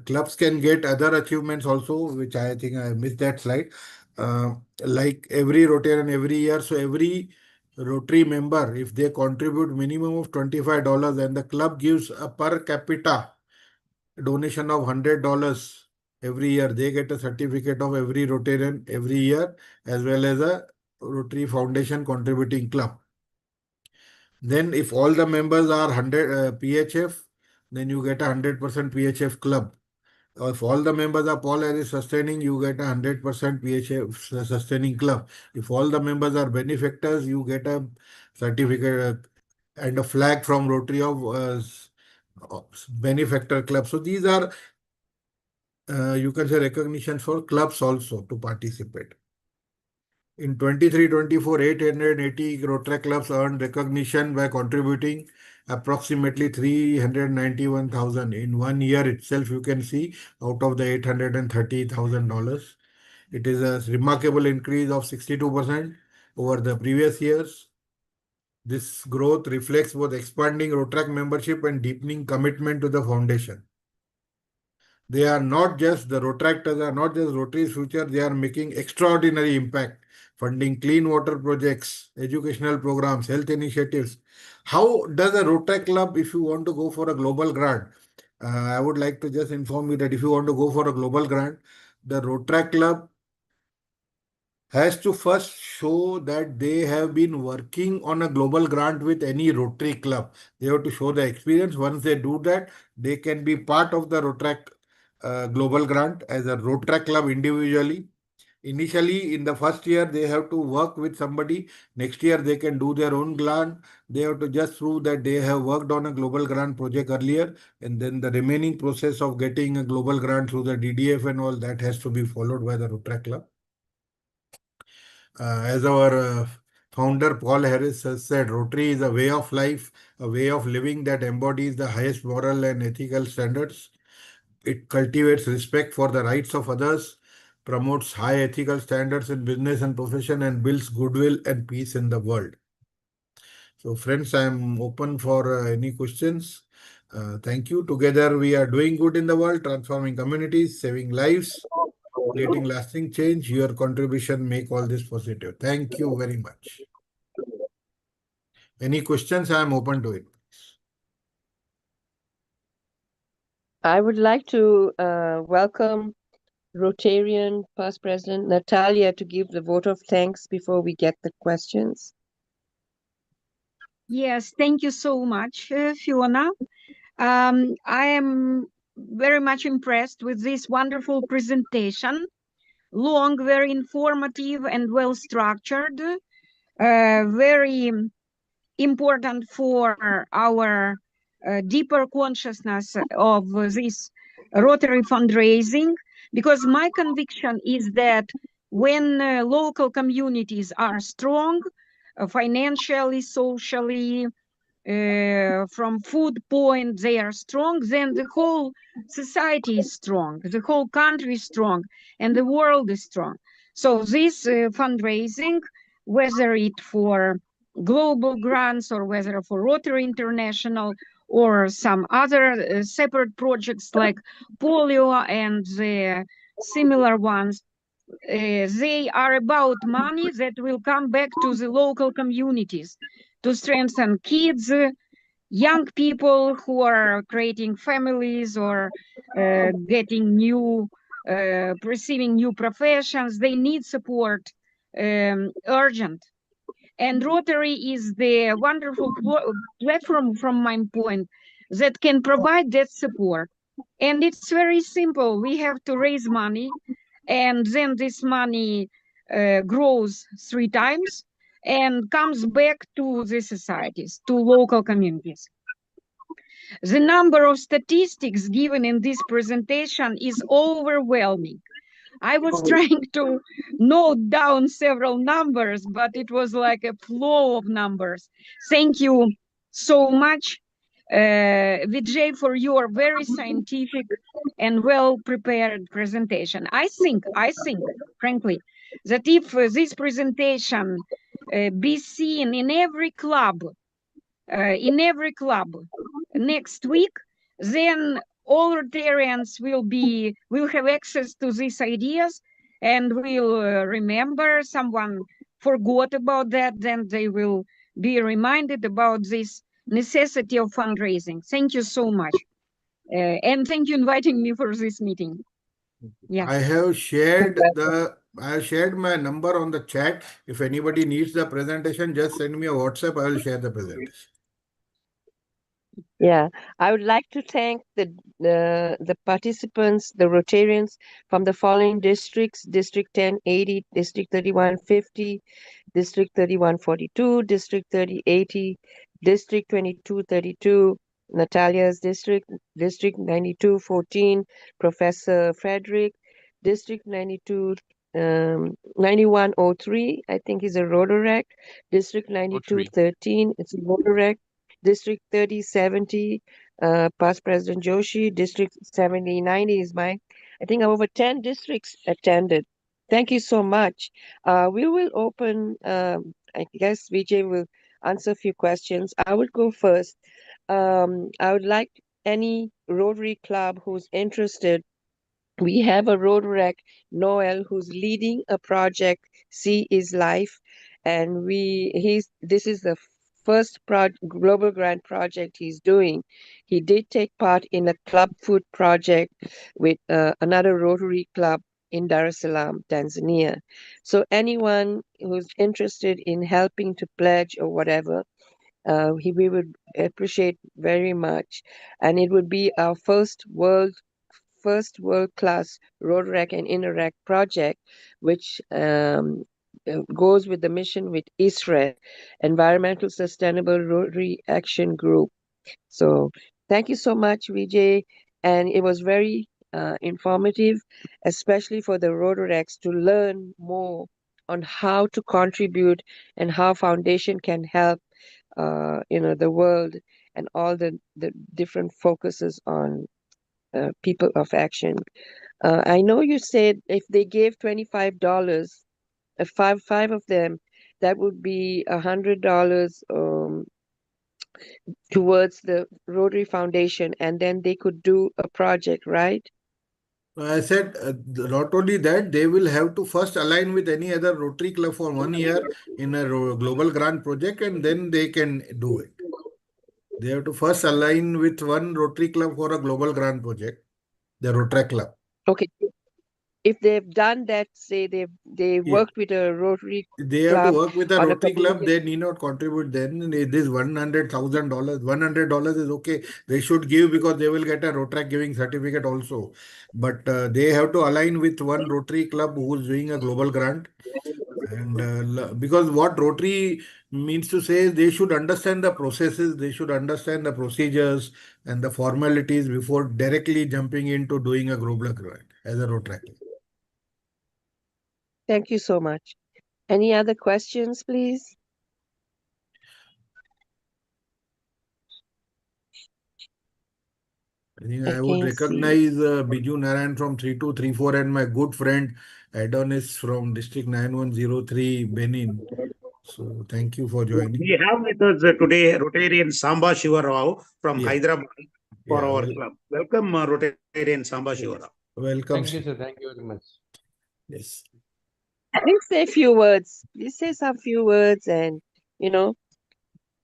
Clubs can get other achievements also, which I think I missed that slide. like every Rotarian every year. So every Rotary member, if they contribute minimum of $25 and the club gives a per capita donation of $100 every year, they get a certificate of every Rotarian every year, as well as a Rotary Foundation contributing club. Then if all the members are 100 PHF, then you get a 100% PHF club. If all the members are Paul Harris sustaining, you get a 100% PHF sustaining club. If all the members are benefactors, you get a certificate and a flag from Rotary of benefactor club. So these are, you can say, recognition for clubs also to participate. In 23-24, 880 Rotary clubs earned recognition by contributing approximately 391,000 in 1 year itself. You can see out of the $830,000. It is a remarkable increase of 62% over the previous years. This growth reflects both expanding Rotaract membership and deepening commitment to the foundation. They are not just the Rotaractors are not just Rotary's future, they are making extraordinary impact, funding clean water projects, educational programs, health initiatives. How does a Rotaract club, if you want to go for a global grant, I would like to just inform you that if you want to go for a global grant, the Rotaract club has to first show that they have been working on a global grant with any Rotary club. They have to show the experience. Once they do that, they can be part of the Rotaract global grant as a Rotaract club individually. Initially, in the first year, they have to work with somebody. Next year, they can do their own grant. They have to just prove that they have worked on a global grant project earlier. And then the remaining process of getting a global grant through the DDF and all that has to be followed by the Rotaract club. As our founder Paul Harris has said, Rotary is a way of life, a way of living that embodies the highest moral and ethical standards. It cultivates respect for the rights of others, promotes high ethical standards in business and profession, and builds goodwill and peace in the world. So, friends, I am open for any questions. Thank you. Together, we are doing good in the world, transforming communities, saving lives, creating lasting change. Your contribution make all this positive. Thank you very much. Any questions? I am open to it. I would like to welcome Rotarian Past President Natalia to give the vote of thanks before we get the questions. Yes, thank you so much, Fiona. I am very much impressed with this wonderful presentation. Long, very informative and well structured. Very important for our deeper consciousness of this Rotary fundraising, because my conviction is that when local communities are strong, financially, socially, from food point, they are strong, then the whole society is strong, the whole country is strong, and the world is strong. So this fundraising, whether it for global grants or whether for Rotary International or some other separate projects like polio and the similar ones, they are about money that will come back to the local communities to strengthen kids, young people who are creating families or getting new, perceiving new professions. They need support urgent. And Rotary is the wonderful platform from my point that can provide that support. And it's very simple. We have to raise money, and then this money grows 3 times and comes back to the societies, to local communities. The number of statistics given in this presentation is overwhelming. I was trying to note down several numbers, but it was like a flow of numbers. Thank you so much, Vijay, for your very scientific and well-prepared presentation. I think, frankly, that if this presentation be seen in every club next week, then all Rotarians will have access to these ideas, and will remember. Someone forgot about that, then they will be reminded about this necessity of fundraising. Thank you so much. And thank you inviting me for this meeting. Yeah. I have shared my number on the chat. If anybody needs the presentation, just send me a WhatsApp. I will share the presentation. Yeah, I would like to thank the participants, the Rotarians from the following districts: District 1080, District 3150, District 3142, District 3080, District 2232, Natalia's district, District 9214, Professor Frederick, District 9103, I think is a Rotaract, District 9213, it's a Rotaract, District 3070, past President Joshi, District 7090 is mine. I think over 10 districts attended. Thank you so much. We will open, I guess Vijay will answer a few questions. I would go first. I would like any Rotary Club who's interested. We have a Rotaract, Noel, who's leading a project, See Is Life, and this is the first global grant project he's doing. He did take part in a club food project with another Rotary club in Dar es Salaam, Tanzania. So anyone who's interested in helping to pledge or whatever, we would appreciate very much. And it would be our first world-class Rotaract and Interact project, which goes with the mission with ISRAE, Environmental Sustainable Rotary Action Group. So thank you so much, Vijay. And it was very informative, especially for the Rotaracts to learn more on how to contribute and how foundation can help the world and all the different focuses on people of action. I know you said if they gave $25, five of them, that would be $100 towards the Rotary Foundation, and then they could do a project, right? I said not only that, they will have to first align with any other Rotary club for 1 year in a global grant project, and then they can do it. They have to first align with one Rotary club for a global grant project, the Rotaract club. Okay. If they've done that, say they Yeah. worked with a Rotary They have to club work with a on a Rotary club. community- They need not contribute then. This $100,000, $100 is okay. They should give because they will get a Rotaract giving certificate also. But they have to align with one Rotary club who is doing a global grant. And because what Rotary means to say is they should understand the processes, they should understand the procedures and the formalities before directly jumping into doing a global grant as a Rotaract. Thank you so much. Any other questions, please? I think I I would can't see. recognize Vijay Narayan from 3234 and my good friend Adonis from District 9103, Benin. So thank you for joining. We have with us today Rotarian Samba Shivarao from Yeah. Hyderabad for Yeah, our well- club. Welcome, Rotarian Samba Shivarao. Welcome. Thank you, sir. Thank you very much. Yes. Please say a few words. Please say some few words, and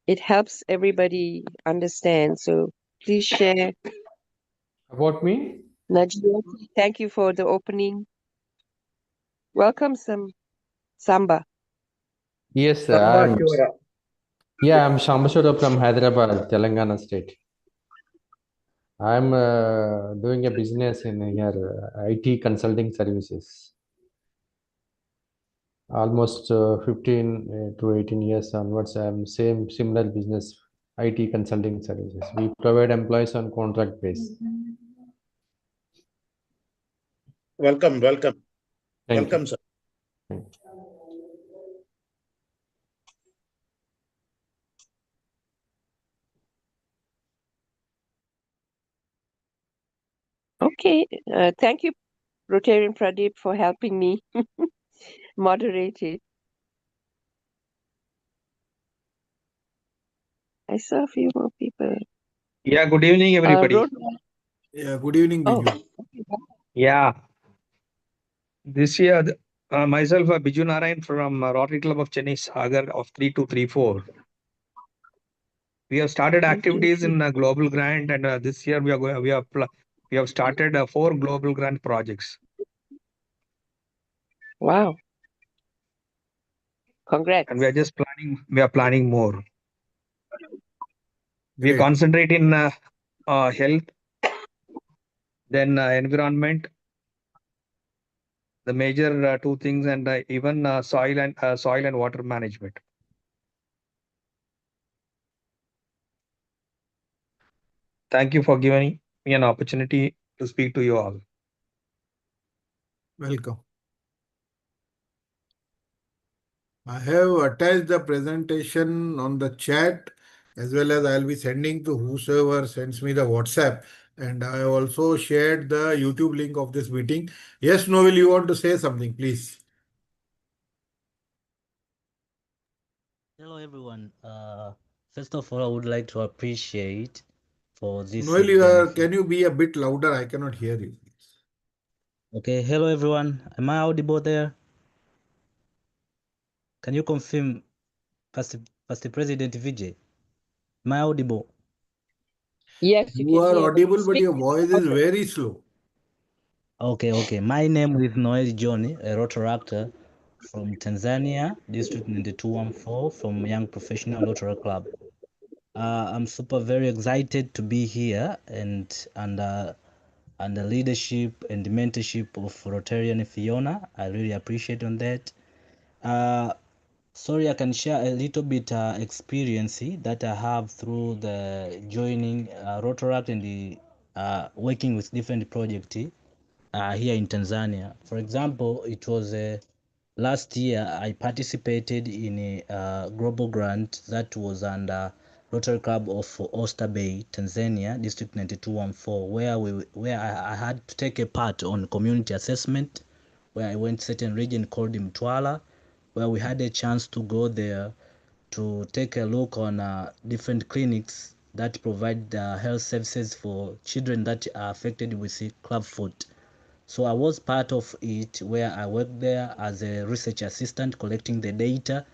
it helps everybody understand. So please share. About me? Najiyati, thank you for the opening. Welcome, Samba. Yes, sir. Samba Shivarao. I'm Shambashwara from Hyderabad, Telangana state. I'm doing a business in here, IT consulting services. Almost 15 to 18 years onwards, I'm similar business, IT consulting services. We provide employees on contract base. Welcome. Thank Welcome, you. sir. Thank you. Okay. Thank you, Rotarian Pradeep, for helping me moderate it. I saw a few more people. Yeah, good evening, everybody. Rot- Yeah, good evening, Oh, Biju. Yeah. This year, myself, Vijay Narayan from Rotary Club of Chennai, Sagar of 3234. We have started activities in Global Grant, and this year we have started 4 Global Grant projects. Wow. Congrats. And we are just planning. We are planning more. We Great. concentrate in health, then environment, the major 2 things, and even soil and water management. Thank you for giving me an opportunity to speak to you all. Welcome. I have attached the presentation on the chat, as well as I'll be sending to whosoever sends me the WhatsApp. And I have also shared the YouTube link of this meeting. Yes, Noel, you want to say something, please? Hello, everyone. First of all, I would like to appreciate for this. Noel, can you be a bit louder? I cannot hear you. Okay. Hello, everyone. Am I audible there? Can you confirm, Past President Vijay? Am I audible? Yes, you are audible, but your voice is very slow. Okay. My name is Noel Johnny, a Rotaract from Tanzania, District 9214, from Young Professional Rotary Club. I'm very excited to be here and under the leadership and the mentorship of Rotarian Fiona. I really appreciate on that. Sorry, I can share a little bit experience that I have through the joining Rotaract and the working with different projects here in Tanzania. For example, it was last year I participated in a global grant that was under Rotary Club of Oyster Bay, Tanzania, District 9214, where I had to take a part on community assessment, where I went to certain region called Mtwara, where we had a chance to go there to take a look on different clinics that provide health services for children that are affected with clubfoot. So I was part of it, where I worked there as a research assistant collecting the data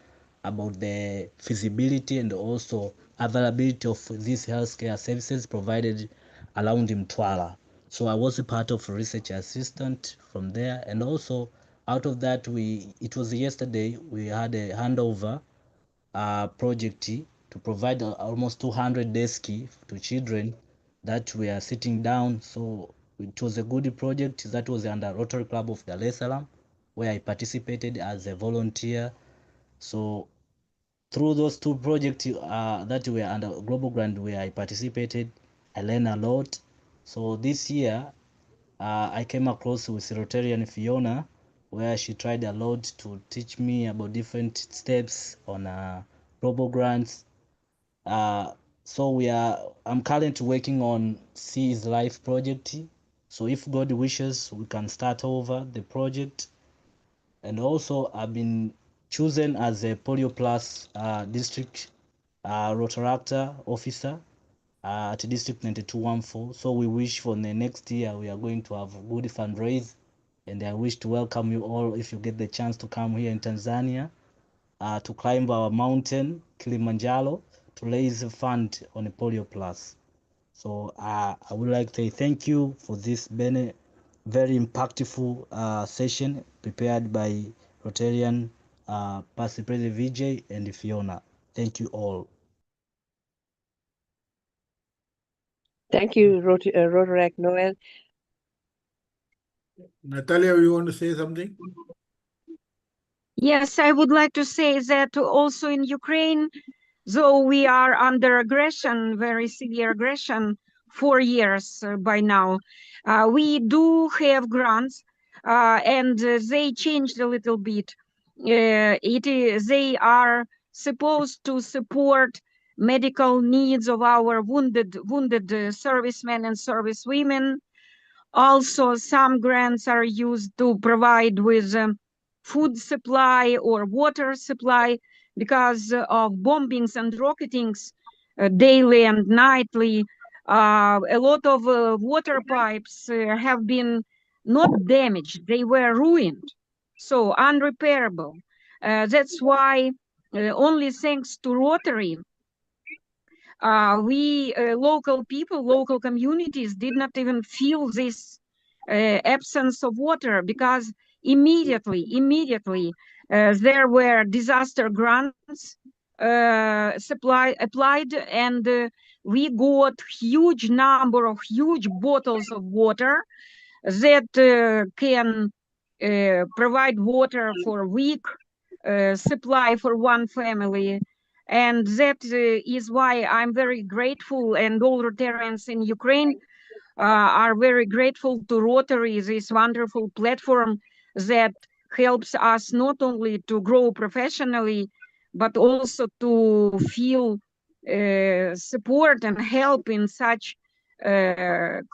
about the feasibility and also availability of these healthcare services provided around Mtwara. So I was a part of research assistant from there, and also out of that, it was yesterday we had a handover project to provide almost 200 desks to children that we are sitting down. So it was a good project that was under Rotary Club of Dar es Salaam, where I participated as a volunteer. So through those 2 projects that were under Global Grant where I participated, I learned a lot. So this year, I came across with Rotarian Fiona, where she tried a lot to teach me about different steps on global grants. So I'm currently working on See Is Life project. So if God wishes, we can start over the project. And also I've been chosen as a Polio Plus district Rotaract officer at District 9214. So we wish for the next year we are going to have a good fundraise, and I wish to welcome you all if you get the chance to come here in Tanzania to climb our mountain Kilimanjaro to raise a fund on a Polio Plus. So I would like to say thank you for this very impactful session prepared by Rotarian Past President Vijay and Fiona. Thank you all. Thank you, Rotaract Noel. Natalia, you want to say something? Yes, I would like to say that also in Ukraine, though we are under aggression, very severe aggression, 4 years by now, we do have grants, and they changed a little bit. They are supposed to support medical needs of our wounded servicemen and servicewomen. Also, some grants are used to provide with food supply or water supply because of bombings and rocketings daily and nightly. A lot of water pipes have been not damaged, they were ruined, so unrepairable. That's why only thanks to Rotary, we local people, local communities did not even feel this absence of water, because immediately there were disaster grants applied, and we got huge number of huge bottles of water that can provide water for a week supply for one family. And that is why I'm very grateful, and all Rotarians in Ukraine are very grateful to Rotary, this wonderful platform that helps us not only to grow professionally, but also to feel support and help in such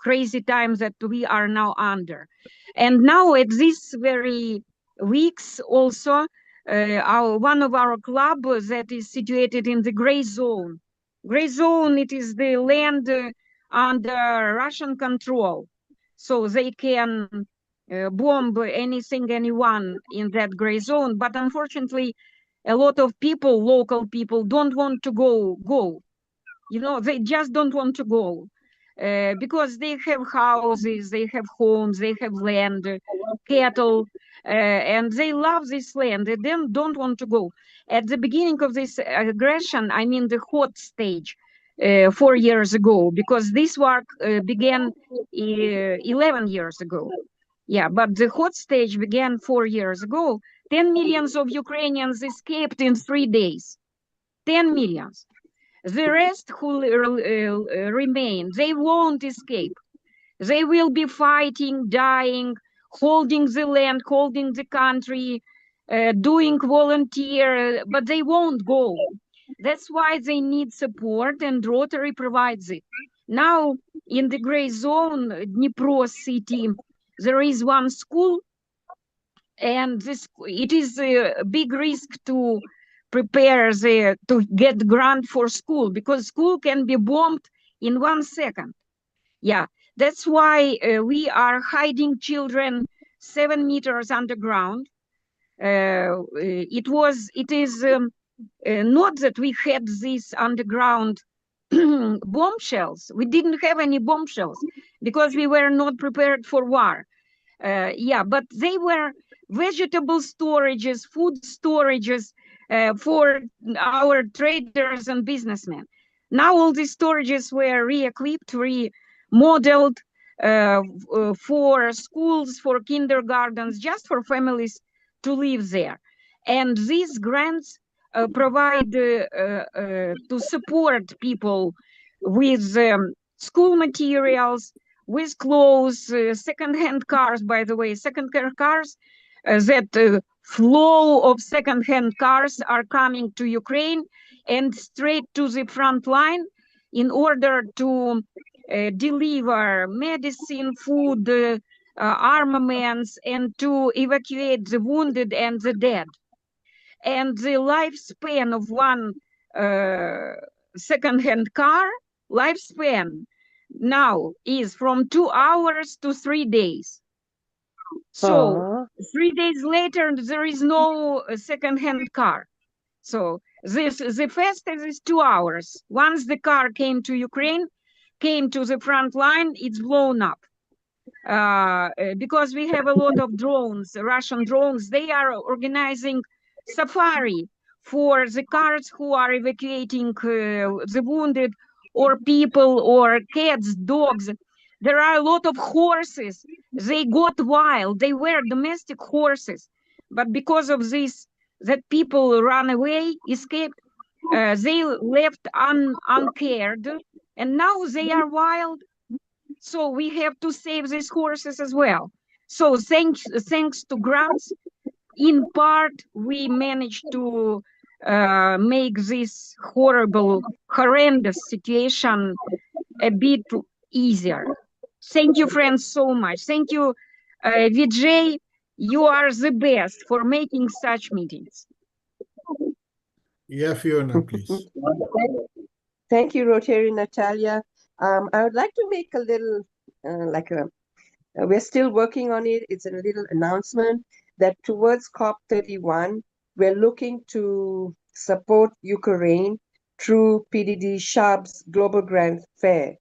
crazy times that we are now under. And now at these very weeks also, one of our club that is situated in the gray zone. Gray zone, it is the land under Russian control, so they can bomb anything, anyone in that gray zone. But unfortunately, a lot of people, local people, don't want to go. You know, they just don't want to go because they have houses, they have homes, they have land, cattle, and they love this land. They then don't want to go. At the beginning of this aggression, I mean the hot stage, 4 years ago, because this war began 11 years ago. Yeah, but the hot stage began 4 years ago. 10 millions of Ukrainians escaped in 3 days. 10 millions. The rest who remain, they won't escape. They will be fighting, dying, holding the land, holding the country, doing volunteer, but they won't go. That's why they need support, and Rotary provides it. Now, in the gray zone, Dnipro city, there is one school, and it is a big risk to prepare to get grant for school, because school can be bombed in 1 second. Yeah, that's why we are hiding children 7 meters underground. It is not that we had these underground bombshells. We didn't have any bombshells because we were not prepared for war. Yeah, but they were vegetable storages, food storages for our traders and businessmen. Now all these storages were re-equipped, remodeled for schools, for kindergartens, just for families to live there. And these grants provide to support people with school materials, with clothes, second-hand cars, by the way, second-hand cars, that flow of second-hand cars are coming to Ukraine and straight to the front line in order to deliver medicine, food, armaments, and to evacuate the wounded and the dead. And the lifespan of one second-hand car, lifespan now is from 2 hours to 3 days. So 3 days later, there is no second-hand car. So the fastest is 2 hours. Once the car came to Ukraine, came to the front line, it's blown up. Because we have a lot of drones, Russian drones, they are organizing safari for the cars who are evacuating the wounded, or people, or cats, dogs. There are a lot of horses. They got wild. They were domestic horses. But because of this, that people ran away, escaped, they left uncared. And now they are wild. So we have to save these horses as well. So thanks to grants, in part, we managed to make this horrible, horrendous situation a bit easier. Thank you, friends, so much. Thank you, Vijay. You are the best for making such meetings. Yeah, Fiona, please. Thank you, Rotary Natalia. I would like to make a little, like a we're still working on it. It's a little announcement that towards COP31, we're looking to support Ukraine through PDD Shab's Global Grant Fair.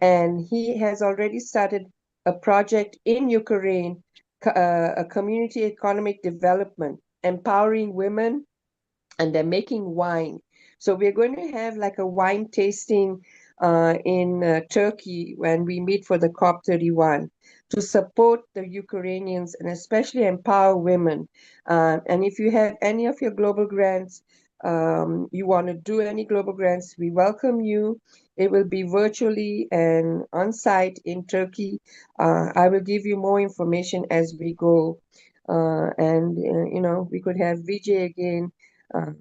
And he has already started a project in Ukraine, a community economic development, empowering women, and they're making wine. So we're going to have like a wine tasting in Turkey when we meet for the COP31 to support the Ukrainians and especially empower women. And if you have any of your global grants, you want to do any global grants, we welcome you. It will be virtually and on site in Turkey. I will give you more information as we go. We could have Vijay again uh,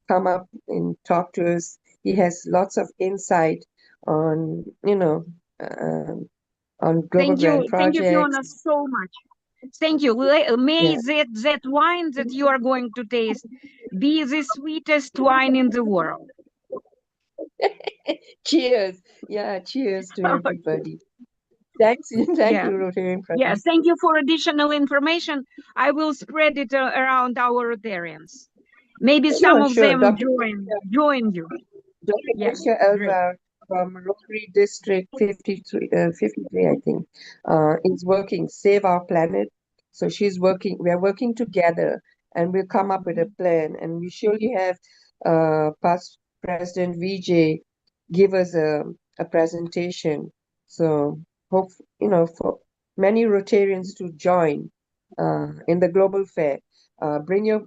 come up and talk to us. He has lots of insight on, on global grant Thank you, projects. Fiona, so much. Thank you. May that wine that you are going to taste be the sweetest wine in the world. Cheers. Yeah, cheers to everybody. Thank you, Rotarian President. Yes, thank you for additional information. I will spread it around our Rotarians. Maybe some of them join you. Dr. Misha Elvar from Rotary District 53, I think, is working Save Our Planet. So we're working together, and we'll come up with a plan. And we surely have past President Vijay give us a presentation. So hope, for many Rotarians to join in the global fair. Bring your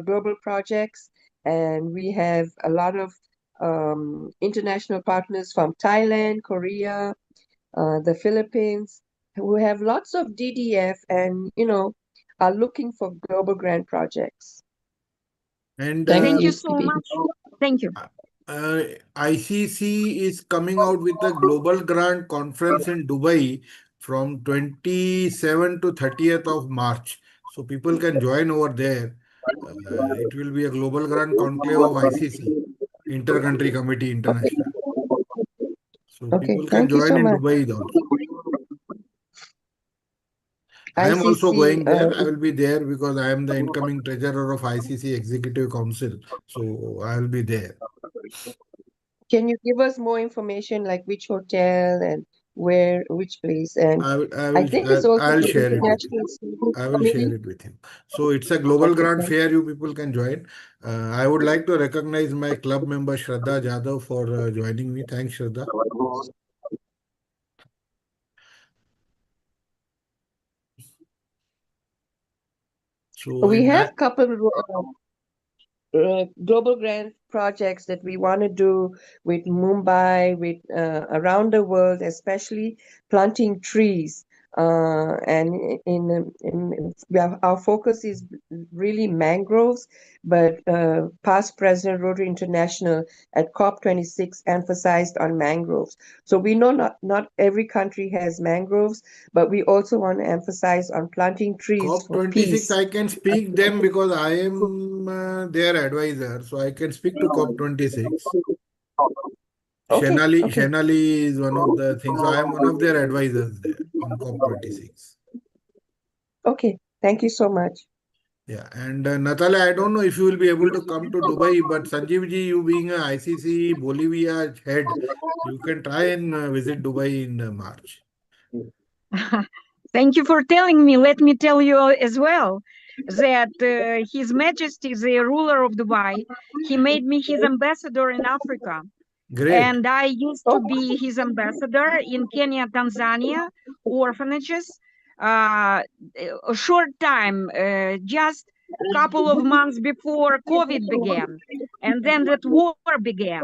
global projects, and we have a lot of international partners from Thailand, Korea, the Philippines, who have lots of DDF and are looking for global grant projects. And thank you so much. Thank you. ICC is coming out with a global grant conference in Dubai from 27 to 30th of March. So people can join over there. It will be a global grant conclave of ICC, Inter-Country Committee International. So people can join in Dubai also. I am also going there. I will be there because I am the incoming treasurer of ICC Executive Council. So I will be there. Can you give us more information, like which hotel and which place? And I think it's also I'll share it with you. I will share it with you. So it's a global grant fair. You people can join. I would like to recognize my club member Shraddha Jadhav for joining me. Thanks, Shraddha. So we have a couple global grant projects that we want to do with Mumbai, with around the world, especially planting trees. And our focus is really mangroves, but past President Rotary International at COP26 emphasized on mangroves. So we know not every country has mangroves, but we also want to emphasize on planting trees for peace. COP26, I can speak them because I am their advisor, so I can speak to COP26. Shenali is one of the things. So I am one of their advisors there on COP26. Okay, thank you so much. Yeah, and Natalia, I don't know if you will be able to come to Dubai, but Sanjeev ji, you being a ICC Bolivia head, you can try and visit Dubai in March. Thank you for telling me. Let me tell you as well that His Majesty, the ruler of Dubai, he made me his ambassador in Africa. Great. And I used to be his ambassador in Kenya, Tanzania, orphanages. A short time, just a couple of months before COVID began, and then that war began.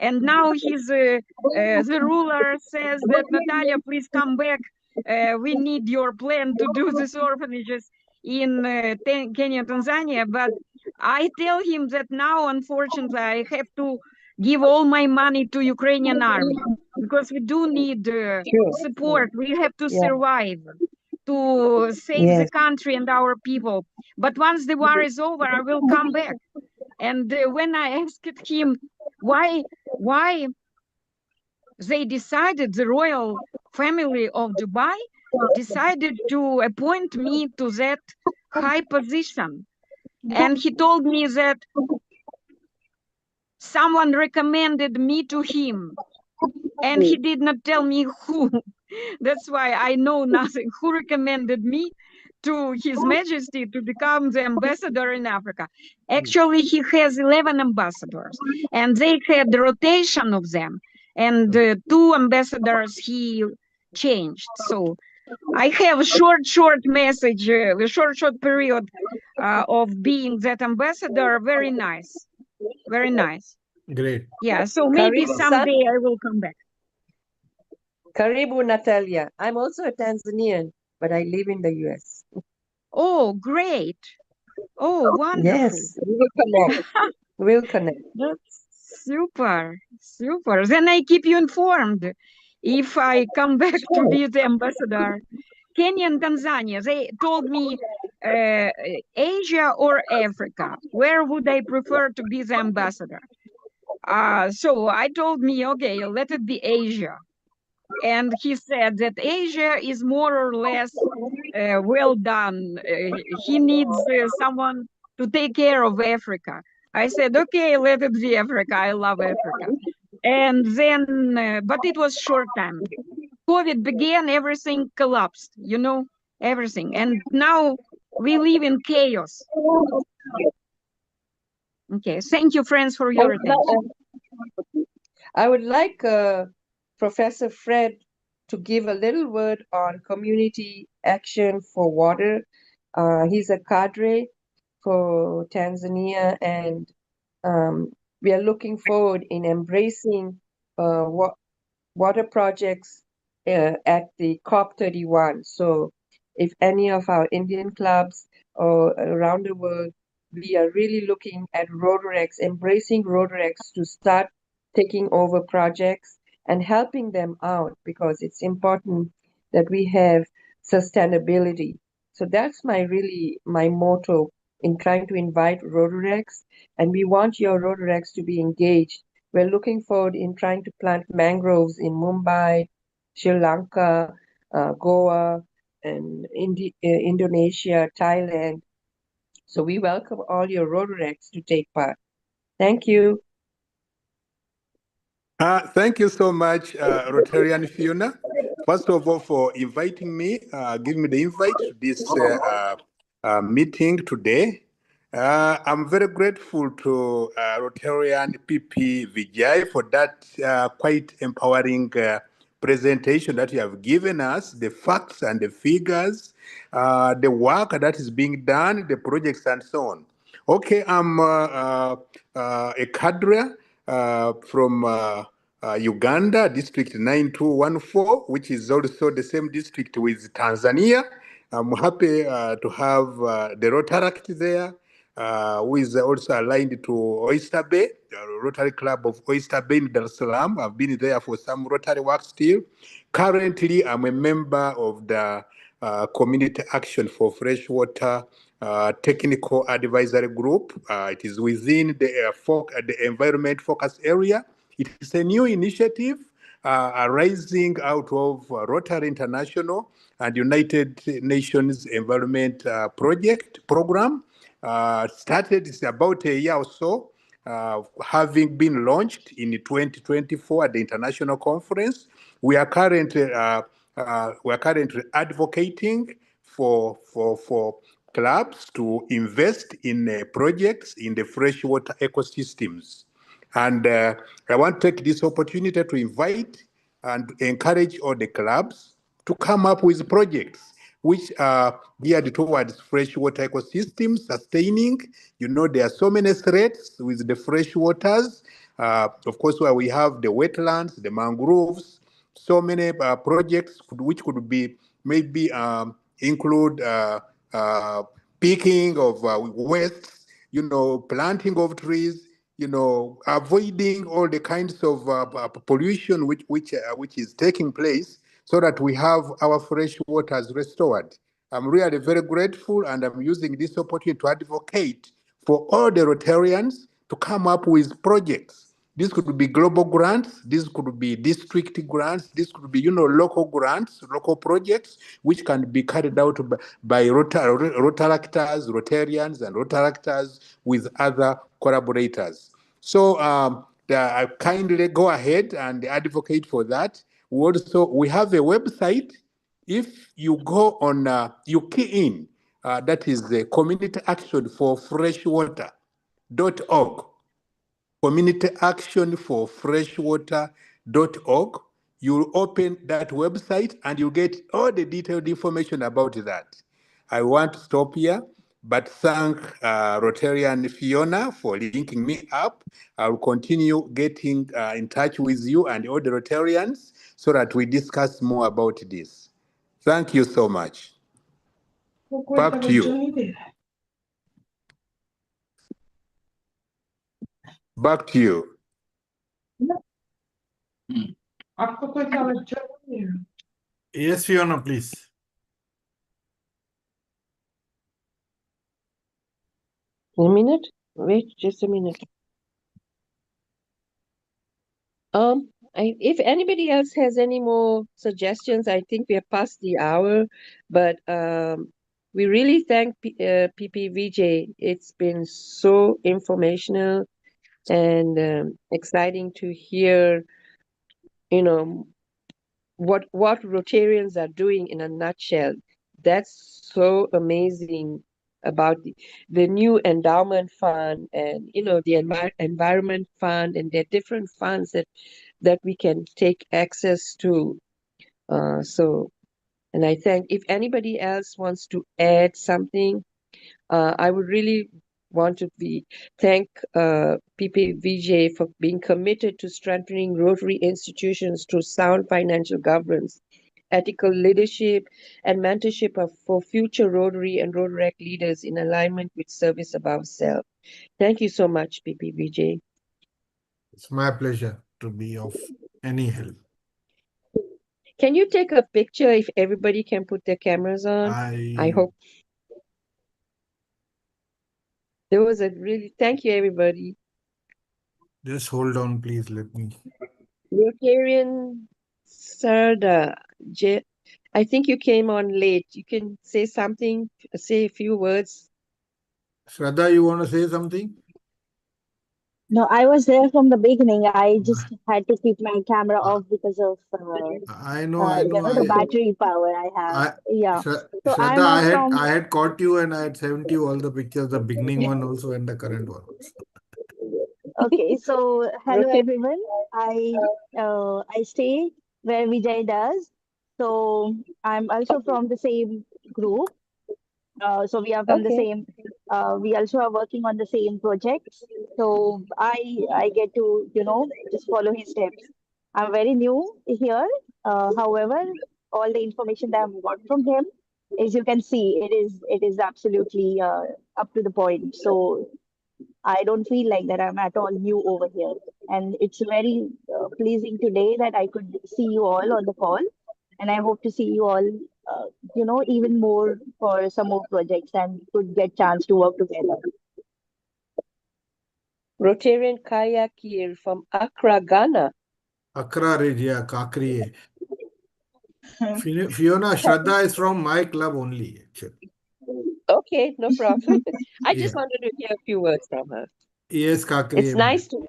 And now the ruler says that, Natalia, please come back. We need your plan to do these orphanages in Kenya, Tanzania. But I tell him that now, unfortunately, I have to give all my money to Ukrainian army because we do need support. We have to survive, to save the country and our people. But once the war is over, I will come back. And when I asked him why they decided, the royal family of Dubai decided to appoint me to that high position. And he told me that someone recommended me to him, and he did not tell me who. That's why I know nothing. Who recommended me to His Majesty to become the ambassador in Africa? Actually, he has 11 ambassadors, and they had the rotation of them. And 2 ambassadors he changed. So I have a short message, a short period of being that ambassador. Very nice. Very nice. Great. Yeah, so maybe Karibu someday I will come back. Karibu, Natalia. I'm also a Tanzanian, but I live in the US. Oh, great. Oh, wonderful. Yes, we will connect. We'll connect. That's super, super. Then I keep you informed if I come back to be the ambassador. Kenya and Tanzania, they told me Asia or Africa. Where would I prefer to be the ambassador? So I told me, okay, let it be Asia. And he said that Asia is more or less well done. He needs someone to take care of Africa. I said, okay, let it be Africa. I love Africa. And then, but it was short time. COVID began, everything collapsed, you know, everything. And now we live in chaos. Okay, thank you, friends, for your attention. I would like Professor Fred to give a little word on community action for water. He's a cadre for Tanzania, and we are looking forward in embracing water projects at the COP31. So if any of our Indian clubs or around the world, we are really looking at Rotaracts, embracing Rotaracts to start taking over projects and helping them out, because it's important that we have sustainability. So that's my motto in trying to invite Rotaracts, and we want your Rotaracts to be engaged. We're looking forward in trying to plant mangroves in Mumbai, Sri Lanka, Goa, and Indonesia, Thailand. So we welcome all your Rotaracts to take part. Thank you. Thank you so much, Rotarian Fiona. First of all, for inviting me, giving me the invite to this meeting today. I'm very grateful to Rotarian PP Vijay for that quite empowering presentation that you have given us, the facts and the figures, the work that is being done, the projects and so on. Okay, I'm a cadre from Uganda, District 9214, which is also the same district with Tanzania. I'm happy to have the Rotaract there, who is also aligned to Oyster Bay, the Rotary Club of Oyster Bay in Dar es Salaam. I've been there for some Rotary work still. Currently, I'm a member of the Community Action for Freshwater Technical Advisory Group. It is within the Environment Focus Area. It is a new initiative arising out of Rotary International and United Nations Environment Program. Started about a year or so, having been launched in 2024 at the international conference. We are currently advocating for clubs to invest in projects in the freshwater ecosystems. And I want to take this opportunity to invite and encourage all the clubs to come up with projects which are geared towards freshwater ecosystems, sustaining. You know, there are so many threats with the freshwaters. Of course, where we have the wetlands, the mangroves, so many projects which could be maybe include picking of waste, you know, planting of trees, you know, avoiding all the kinds of pollution which is taking place, so that we have our fresh waters restored. I'm really very grateful, and I'm using this opportunity to advocate for all the Rotarians to come up with projects This could be global grants, this could be district grants, this could be, local grants, local projects, which can be carried out by Rotaractors, Rotarians, and Rotaractors with other collaborators. So I kindly go ahead and advocate for that. We have a website. If you go on, you key in, that is the Community Action for Freshwater.org. Community Action for Freshwater.org. You'll open that website and you get all the detailed information about that. I want to stop here, but thank Rotarian Fiona for linking me up. I'll continue getting in touch with you and all the Rotarians so that we discuss more about this. Thank you so much. Back to you. Back to you. Yes, Fiona, please. A minute? Wait, just a minute. If anybody else has any more suggestions, I think we are past the hour, but we really thank PPVJ. It's been so informational and exciting to hear, what Rotarians are doing in a nutshell. That's so amazing about the new endowment fund and the environment fund, and there are different funds that we can take access to. And I think if anybody else wants to add something, I would really want to thank PPVJ for being committed to strengthening Rotary institutions through sound financial governance, ethical leadership, and mentorship for future Rotary and Rotaract leaders in alignment with service above self. Thank you so much, PPVJ. It's my pleasure to be of any help. Can you take a picture if everybody can put their cameras on? I hope. There was thank you, everybody. Just hold on, please. Let me. Rotarian Sarda, I think you came on late. You can say something, say a few words. Shraddha, you want to say something? No, I was there from the beginning. I just had to keep my camera off because of I know. the battery power I have. So Shraddha, I had caught you and I had sent you all the pictures, the beginning one also and the current one. Okay, so hello everyone. I stay where Vijay does. So I'm also from the same group. So we are from the same. We also are working on the same projects. So I get to just follow his steps. I'm very new here. However, all the information that I've got from him, as you can see, it is absolutely up to the point. So I don't feel like that I'm at all new over here. And it's very pleasing today that I could see you all on the call. And I hope to see you all, even more for some more projects and could get chance to work together. Rotarian Kaya Kir from Accra, Ghana. Accra, Kakri. Fiona, Shraddha is from my club only, actually. Okay, no problem. I just wanted to hear a few words from her. Yes, Kakri. It's nice to know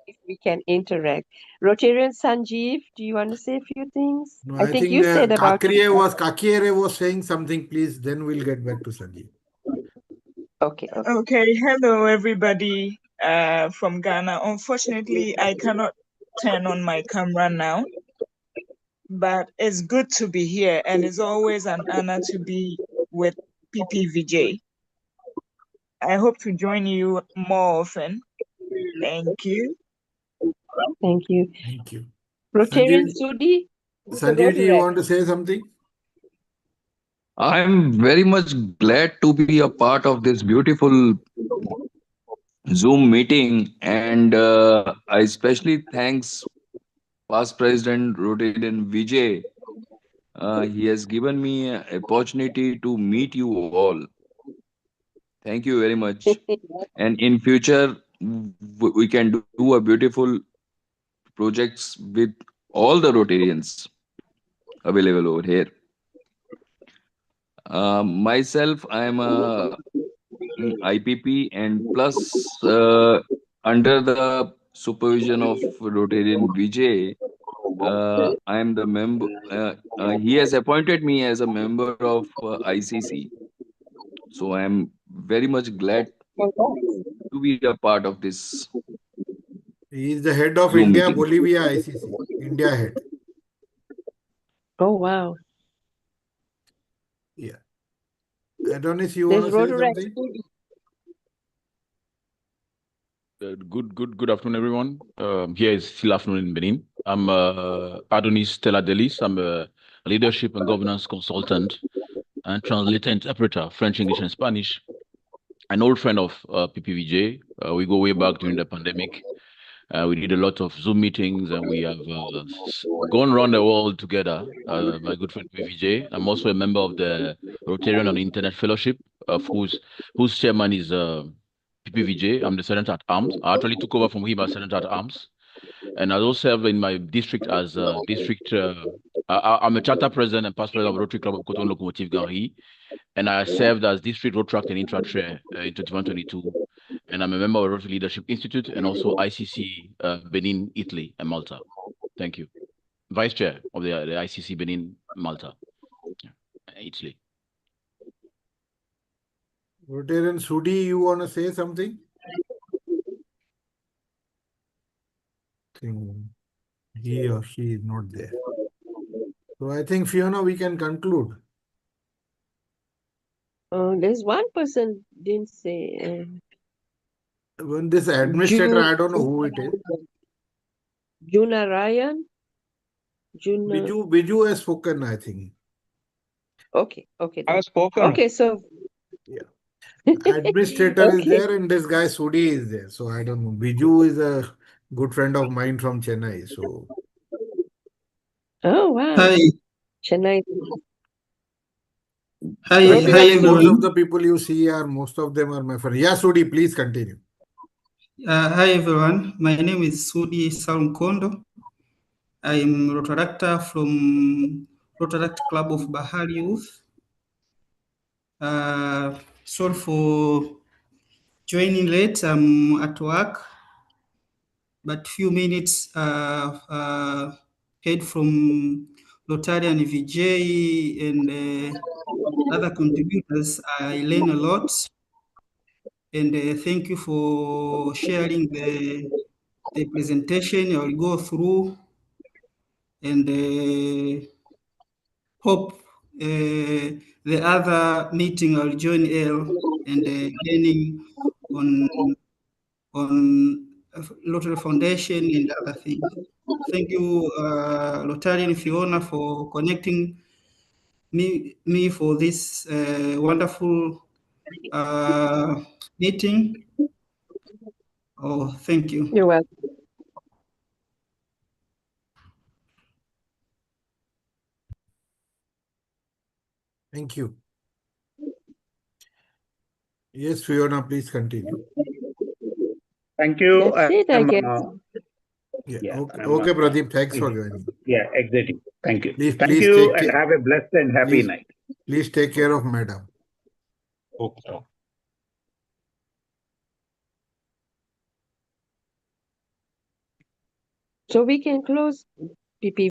if we can interact. Rotarian Sanjeev, do you want to say a few things? No, I think you said about Kakriye was saying something, please. Then we'll get back to Sanjeev. Okay. Hello, everybody from Ghana. Unfortunately, I cannot turn on my camera now, but it's good to be here, and it's always an honor to be with PPVJ. I hope to join you more often. Thank you. Thank you. Thank you. Rotarian Sudi? Sanjeev, do you want to say something? I'm very much glad to be a part of this beautiful Zoom meeting, and I especially thanks past President Rotarian Vijay. He has given me an opportunity to meet you all. Thank you very much. And in future, we can do a beautiful projects with all the Rotarians available over here. Myself, I am a IPP, and plus under the supervision of Rotarian Vijay, I am the member. He has appointed me as a member of ICC, so I am very much glad to be a part of this He is the head of Zoom India meeting. Bolivia ICC. India head. Oh, wow. Yeah. Adonis, you want There's to say Rotaract. something? Good afternoon, everyone. Here is still afternoon in Benin. I'm Adonis Teladelis. I'm a leadership and governance consultant and translator interpreter, French, English, and Spanish. An old friend of PPVJ. We go way back during the pandemic. We did a lot of Zoom meetings, and we have gone around the world together. My good friend PPVJ. I'm also a member of the Rotarian on Internet Fellowship, of whose chairman is PPVJ. I'm the Sergeant at Arms. I actually took over from him as Sergeant at Arms, and I also serve in my district as district. I'm a charter president and past president of Rotary Club of Cotonou Locomotive Gary, and I served as district Rotaract and Intra-Chair in 2022. And I'm a member of Rotary Leadership Institute and also ICC Benin, Italy, and Malta. Thank you. Vice Chair of the ICC Benin, Malta, Italy. Rotarian Sudi, you want to say something? He or she is not there. So I think, Fiona, we can conclude. There's one person didn't say. When this administrator, I don't know who it is. Vijay Narayan. Biju has spoken, I think. Okay. I have spoken. Okay, so yeah. Administrator is there and this guy Sudi is there. So I don't know. Biju is a good friend of mine from Chennai. So. Oh wow. Hi. Chennai. Hi Most everyone. of the people you see most of them are my friends. Yeah, Sudi, please continue. Hi everyone. My name is Sudi Salum Kondo. I'm Rotaractor from Rotaract Club of Bahari Youth. Sorry for joining late. I'm at work, but few minutes head from Rotary and Vijay and other contributors. I learn a lot, and thank you for sharing the presentation. I will go through and hope the other meeting I'll join L and learning on Rotary Foundation and other things. Thank you, Rotarian Fiona, for connecting me for this wonderful meeting. Oh, thank you. You're welcome. Thank you. Yes, Fiona, please continue. Thank you. That's it, I guess. Yeah. Okay, Pradeep, thanks for joining. Yeah, exactly. Thank you. Please Thank you take and have a blessed and happy night. Please take care of madam. Okay. So we can close PP.